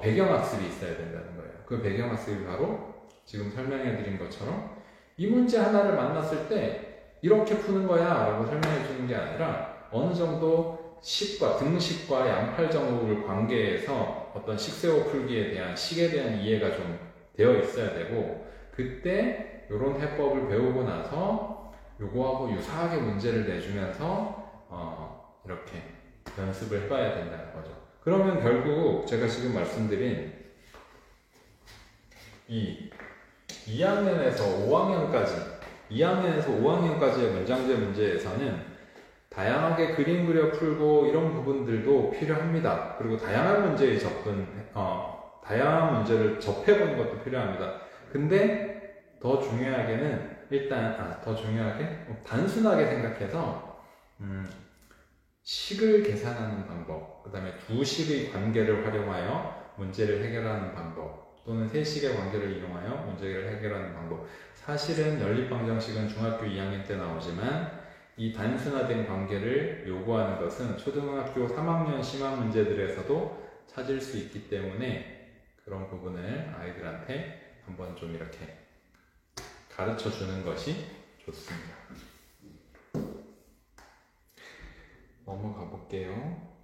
배경학습이 있어야 된다는 거예요. 그 배경학습이 바로 지금 설명해드린 것처럼 이 문제 하나를 만났을 때 이렇게 푸는 거야 라고 설명해 주는 게 아니라 어느 정도 식과 등식과 양팔정옥을 관계해서 어떤 식세호 풀기에 대한 식에 대한 이해가 좀 되어 있어야 되고, 그때 이런 해법을 배우고 나서 요거하고 유사하게 문제를 내주면서 이렇게 연습을 해봐야 된다는 거죠. 그러면 결국 제가 지금 말씀드린 이 2학년에서 5학년까지의 문장제 문제에서는 다양하게 그림 그려 풀고 이런 부분들도 필요합니다. 그리고 다양한 문제에 다양한 문제를 접해보는 것도 필요합니다. 근데 더 중요하게는 단순하게 생각해서 식을 계산하는 방법, 그 다음에 두 식의 관계를 활용하여 문제를 해결하는 방법, 또는 세 식의 관계를 이용하여 문제를 해결하는 방법. 사실은 연립방정식은 중학교 2학년 때 나오지만 이 단순화된 관계를 요구하는 것은 초등학교 3학년 심화 문제들에서도 찾을 수 있기 때문에 그런 부분을 아이들한테 한번 좀 이렇게 가르쳐 주는 것이 좋습니다. 넘어가 볼게요.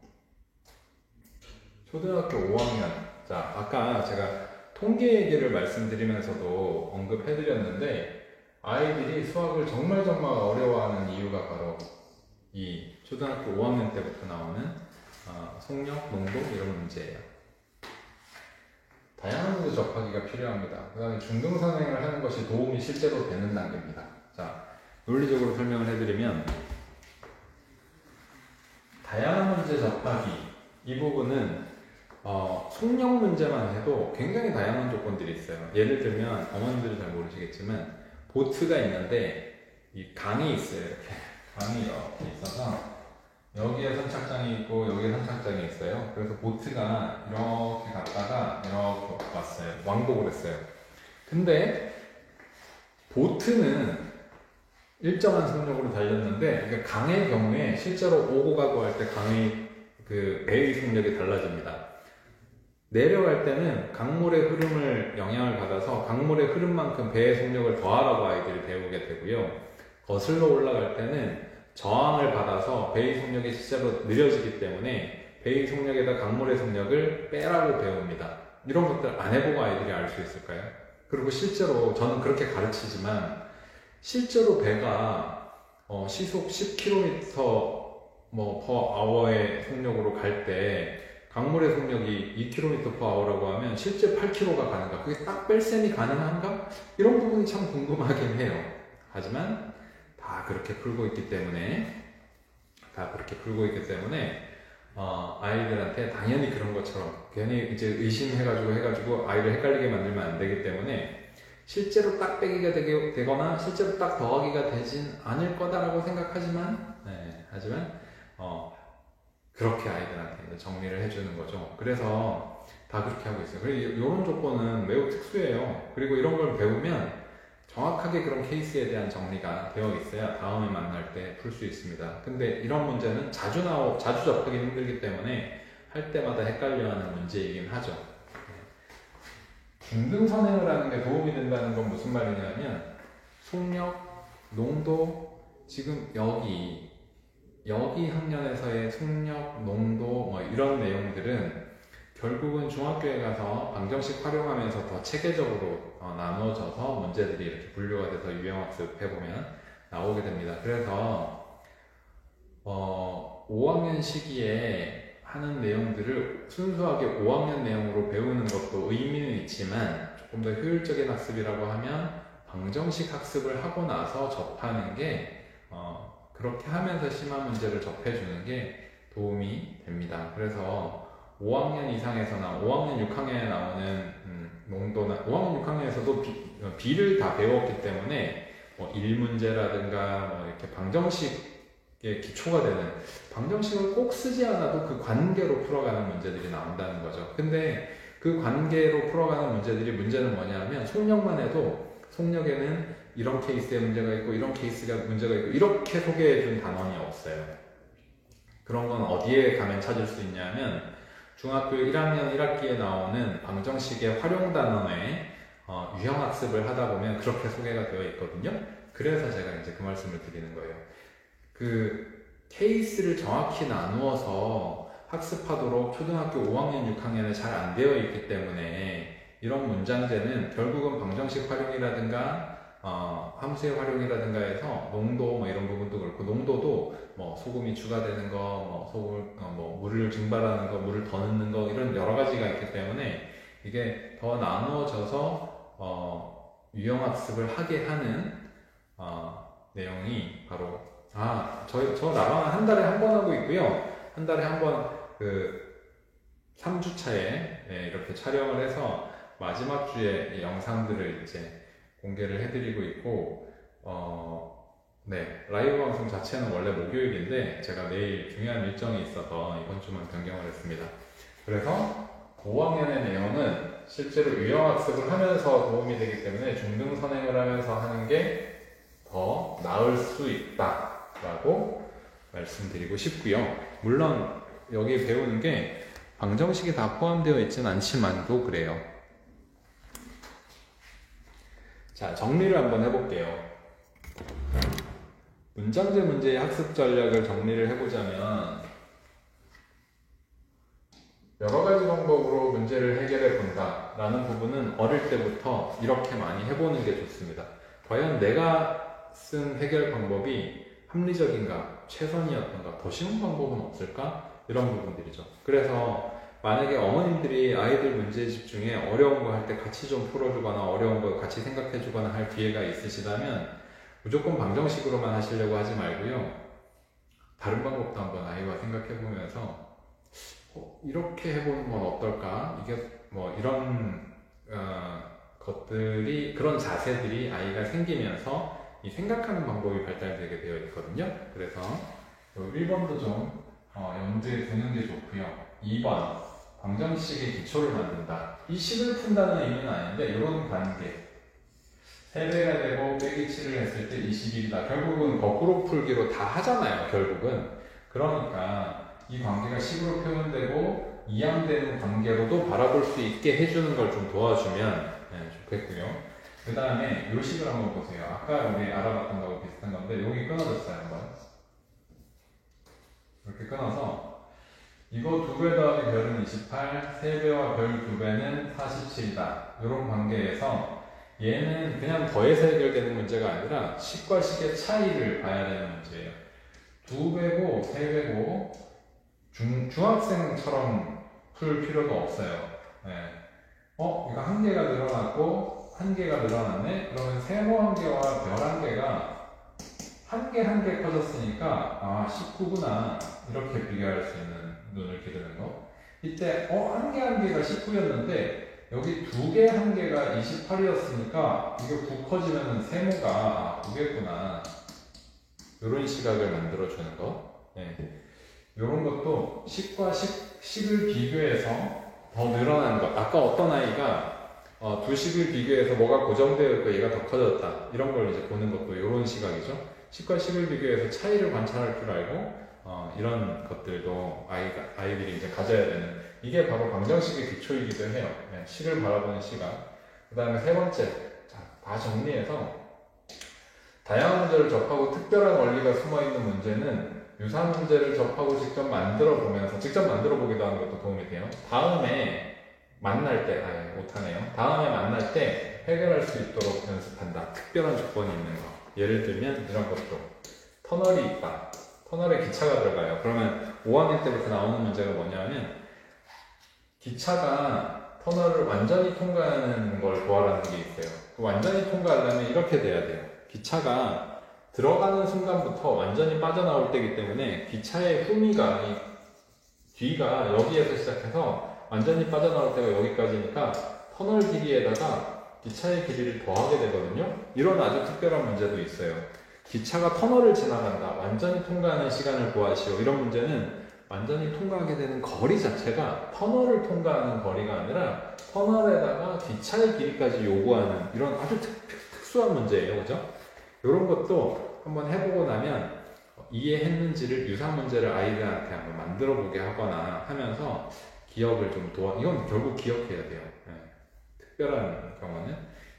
초등학교 5학년. 자, 아까 제가 통계 얘기를 말씀드리면서도 언급해드렸는데 아이들이 수학을 정말 어려워하는 이유가 바로 이 초등학교 5학년 때부터 나오는 속력, 농도 이런 문제예요. 다양한 문제 접하기가 필요합니다. 그 다음에 중등선행을 하는 것이 도움이 실제로 되는 단계입니다. 자, 논리적으로 설명을 해드리면 다양한 문제 접하기 이 부분은 속력 문제만 해도 굉장히 다양한 조건들이 있어요. 예를 들면 어머님들은 잘 모르시겠지만 보트가 있는데 이 강이 있어요. 이렇게 강이 이렇게 있어서 여기에 선착장이 있고 여기에 선착장이 있어요. 그래서 보트가 이렇게 갔다가 이렇게 왔어요. 왕복을 했어요. 근데 보트는 일정한 속력으로 달렸는데 그러니까 강의 경우에 실제로 오고 가고 할 때 강의 그 배의 속력이 달라집니다. 내려갈 때는 강물의 흐름을 영향을 받아서 강물의 흐름만큼 배의 속력을 더하라고 아이들이 배우게 되고요. 거슬러 올라갈 때는 저항을 받아서 배의 속력이 실제로 느려지기 때문에 배의 속력에다 강물의 속력을 빼라고 배웁니다. 이런 것들 안 해보고 아이들이 알 수 있을까요? 그리고 실제로 저는 그렇게 가르치지만 실제로 배가 시속 10km per h의 속력으로 갈 때 강물의 속력이 2km/h라고 하면 실제 8km가 가는가? 그게 딱 뺄셈이 가능한가? 이런 부분이 참 궁금하긴 해요. 하지만 다 그렇게 풀고 있기 때문에 아이들한테 당연히 그런 것처럼 괜히 이제 의심해가지고 아이를 헷갈리게 만들면 안 되기 때문에 실제로 딱 빼기가 되거나 실제로 딱 더하기가 되진 않을 거다라고 생각하지만 그렇게 아이들한테 정리를 해주는 거죠. 그래서 다 그렇게 하고 있어요. 그리고 이런 조건은 매우 특수해요. 그리고 이런 걸 배우면 정확하게 그런 케이스에 대한 정리가 되어 있어야 다음에 만날 때 풀 수 있습니다. 근데 이런 문제는 자주 접하기 힘들기 때문에 할 때마다 헷갈려하는 문제이긴 하죠. 중등선행을 하는 게 도움이 된다는 건 무슨 말이냐면 속력, 농도, 지금 여기 학년에서의 속력, 농도 이런 내용들은 결국은 중학교에 가서 방정식 활용하면서 더 체계적으로 나누어져서 문제들이 이렇게 분류가 돼서 유형학습 해보면 나오게 됩니다. 그래서 5학년 시기에 하는 내용들을 순수하게 5학년 내용으로 배우는 것도 의미는 있지만 조금 더 효율적인 학습이라고 하면 방정식 학습을 하고 나서 접하는 게 그렇게 하면서 심화 문제를 접해주는 게 도움이 됩니다. 그래서 5학년 이상에서나 5학년 6학년에 나오는 농도나 5학년 6학년에서도 B를 다 배웠기 때문에 1문제라든가 이렇게 방정식의 기초가 되는 방정식을 꼭 쓰지 않아도 그 관계로 풀어가는 문제들이 나온다는 거죠. 근데 그 관계로 풀어가는 문제는 뭐냐면 속력만 해도 속력에는 이런 케이스에 문제가 있고 이런 케이스가 문제가 있고 이렇게 소개해준 단원이 없어요. 그런 건 어디에 가면 찾을 수 있냐면 중학교 1학년 1학기에 나오는 방정식의 활용 단원에 유형학습을 하다 보면 그렇게 소개가 되어 있거든요. 그래서 제가 이제 그 말씀을 드리는 거예요. 그 케이스를 정확히 나누어서 학습하도록 초등학교 5학년 6학년에 잘 안 되어 있기 때문에 이런 문장제는 결국은 방정식 활용이라든가 함수의 활용이라든가 해서 농도 이런 부분도 그렇고 농도도 소금이 추가되는 거, 물을 증발하는 거, 물을 더 넣는 거 이런 여러 가지가 있기 때문에 이게 더 나누어져서 유형학습을 하게 하는 내용이 바로 저 나방은 한 달에 한 번 하고 있고요. 한 달에 한 번 그 3주차에 이렇게 촬영을 해서 마지막 주에 이 영상들을 이제 공개를 해드리고 있고 네, 라이브 방송 자체는 원래 목요일인데 제가 내일 중요한 일정이 있어서 이번 주만 변경을 했습니다. 그래서 5학년의 내용은 실제로 유형학습을 하면서 도움이 되기 때문에 중등선행을 하면서 하는 게 더 나을 수 있다라고 말씀드리고 싶고요. 물론 여기 배우는 게 방정식이 다 포함되어 있지는 않지만도 그래요. 자, 정리를 한번 해볼게요. 문장제 문제의 학습 전략을 정리를 해보자면 여러 가지 방법으로 문제를 해결해 본다 라는 부분은 어릴 때부터 이렇게 많이 해보는 게 좋습니다. 과연 내가 쓴 해결 방법이 합리적인가, 최선이었던가, 더 쉬운 방법은 없을까? 이런 부분들이죠. 그래서 만약에 어머님들이 아이들 문제 집중에 어려운 거 할 때 같이 좀 풀어주거나 어려운 거 같이 생각해 주거나 할 기회가 있으시다면 무조건 방정식으로만 하시려고 하지 말고요. 다른 방법도 한번 아이와 생각해 보면서 이렇게 해보는 건 어떨까? 이게 뭐 이런 것들이, 그런 자세들이 아이가 생기면서 이 생각하는 방법이 발달되게 되어 있거든요. 그래서 1번도 좀 염두에 두는 게 좋고요. 2번 방정식의 기초를 만든다. 이 식을 푼다는 의미는 아닌데 이런 관계 3배가 되고 빼기 7을 했을 때 21이다. 결국은 거꾸로 풀기로 다 하잖아요. 결국은. 그러니까 이 관계가 식으로 표현되고 이양되는 관계로도 바라볼 수 있게 해주는 걸 좀 도와주면 좋겠고요. 그 다음에 이 식을 한번 보세요. 아까 우리 알아봤던 거하고 비슷한 건데 여기 끊어졌어요. 한번 이렇게 끊어서 이거 2배 더하기 별은 28, 3배와 별 2배는 47이다. 이런 관계에서 얘는 그냥 더해서 해결되는 문제가 아니라 식과 식의 차이를 봐야 되는 문제예요. 2배고 3배고 중학생처럼 풀 필요도 없어요. 네. 이거 1개가 늘어났고 1개가 늘어났네? 그러면 세모 1개와 별 1개가 1개 커졌으니까 19구나 이렇게 비교할 수 있는 눈을 기르는 거. 이때 1개가 19였는데 여기 2개 1개가 28이었으니까 이게 9 커지면 세모가 9개구나 이런 시각을 만들어 주는 거. 네. 이런 것도 식과 식을 비교해서 더 늘어난 것. 아까 어떤 아이가 두 식을 비교해서 뭐가 고정되어 있고 얘가 더 커졌다. 이런 걸 이제 보는 것도 이런 시각이죠. 식과 식을 비교해서 차이를 관찰할 줄 알고 이런 것들도 아이들이 이제 가져야 되는, 이게 바로 방정식의 기초이기도 해요. 네, 식을 바라보는 시각. 그 다음에 3번째, 자, 다 정리해서 다양한 문제를 접하고 특별한 원리가 숨어있는 문제는 유사 문제를 접하고 직접 만들어 보면서, 직접 만들어 보기도 하는 것도 도움이 돼요. 다음에 만날 때, 못하네요. 다음에 만날 때 해결할 수 있도록 연습한다. 특별한 조건이 있는 거. 예를 들면 이런 것도. 터널이 있다. 터널에 기차가 들어가요. 그러면 5학년 때부터 나오는 문제가 뭐냐면 기차가 터널을 완전히 통과하는 걸 구하라는 게 있어요. 완전히 통과하려면 이렇게 돼야 돼요. 기차가 들어가는 순간부터 완전히 빠져나올 때이기 때문에 기차의 후미가, 이 뒤가 여기에서 시작해서 완전히 빠져나올 때가 여기까지니까 터널 길이에다가 기차의 길이를 더하게 되거든요. 이런 아주 특별한 문제도 있어요. 기차가 터널을 지나간다. 완전히 통과하는 시간을 구하시오. 이런 문제는 완전히 통과하게 되는 거리 자체가 터널을 통과하는 거리가 아니라 터널에다가 기차의 길이까지 요구하는 이런 아주 특수한 문제예요. 그죠? 이런 것도 한번 해보고 나면 이해했는지를, 유사 문제를 아이들한테 한번 만들어 보게 하거나 하면서 기억을 좀 이건 결국 기억해야 돼요. 네. 특별한 경우는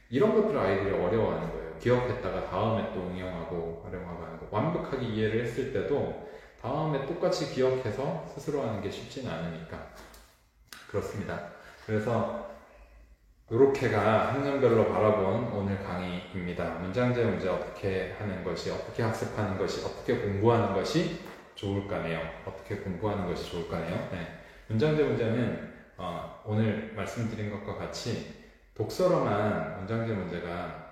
이런 것들을 아이들이 어려워하는 거예요. 기억했다가 다음에 또 응용하고 활용하고 하는 거. 완벽하게 이해를 했을 때도 다음에 똑같이 기억해서 스스로 하는 게 쉽지는 않으니까. 그렇습니다. 그래서 이렇게가 학년별로 바라본 오늘 강의입니다. 문장제 문제 어떻게 하는 것이, 어떻게 학습하는 것이, 어떻게 공부하는 것이 좋을까네요. 어떻게 공부하는 것이 좋을까네요. 네. 문장제 문제는 오늘 말씀드린 것과 같이 독서로만 문장제 문제가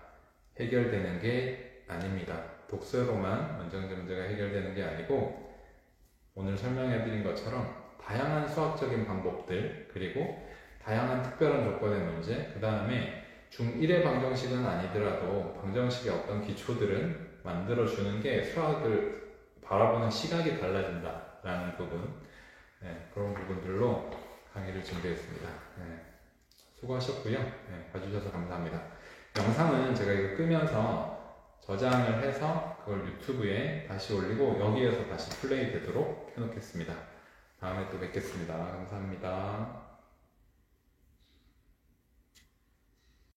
해결되는 게 아닙니다. 독서로만 문장제 문제가 해결되는 게 아니고 오늘 설명해드린 것처럼 다양한 수학적인 방법들, 그리고 다양한 특별한 조건의 문제, 그 다음에 중1의 방정식은 아니더라도 방정식의 어떤 기초들은 만들어주는 게 수학을 바라보는 시각이 달라진다라는 부분, 네, 그런 부분들로 강의를 준비했습니다. 네, 수고하셨고요. 네, 봐주셔서 감사합니다. 영상은 제가 이거 끄면서 저장을 해서 그걸 유튜브에 다시 올리고 여기에서 다시 플레이 되도록 해놓겠습니다. 다음에 또 뵙겠습니다. 감사합니다.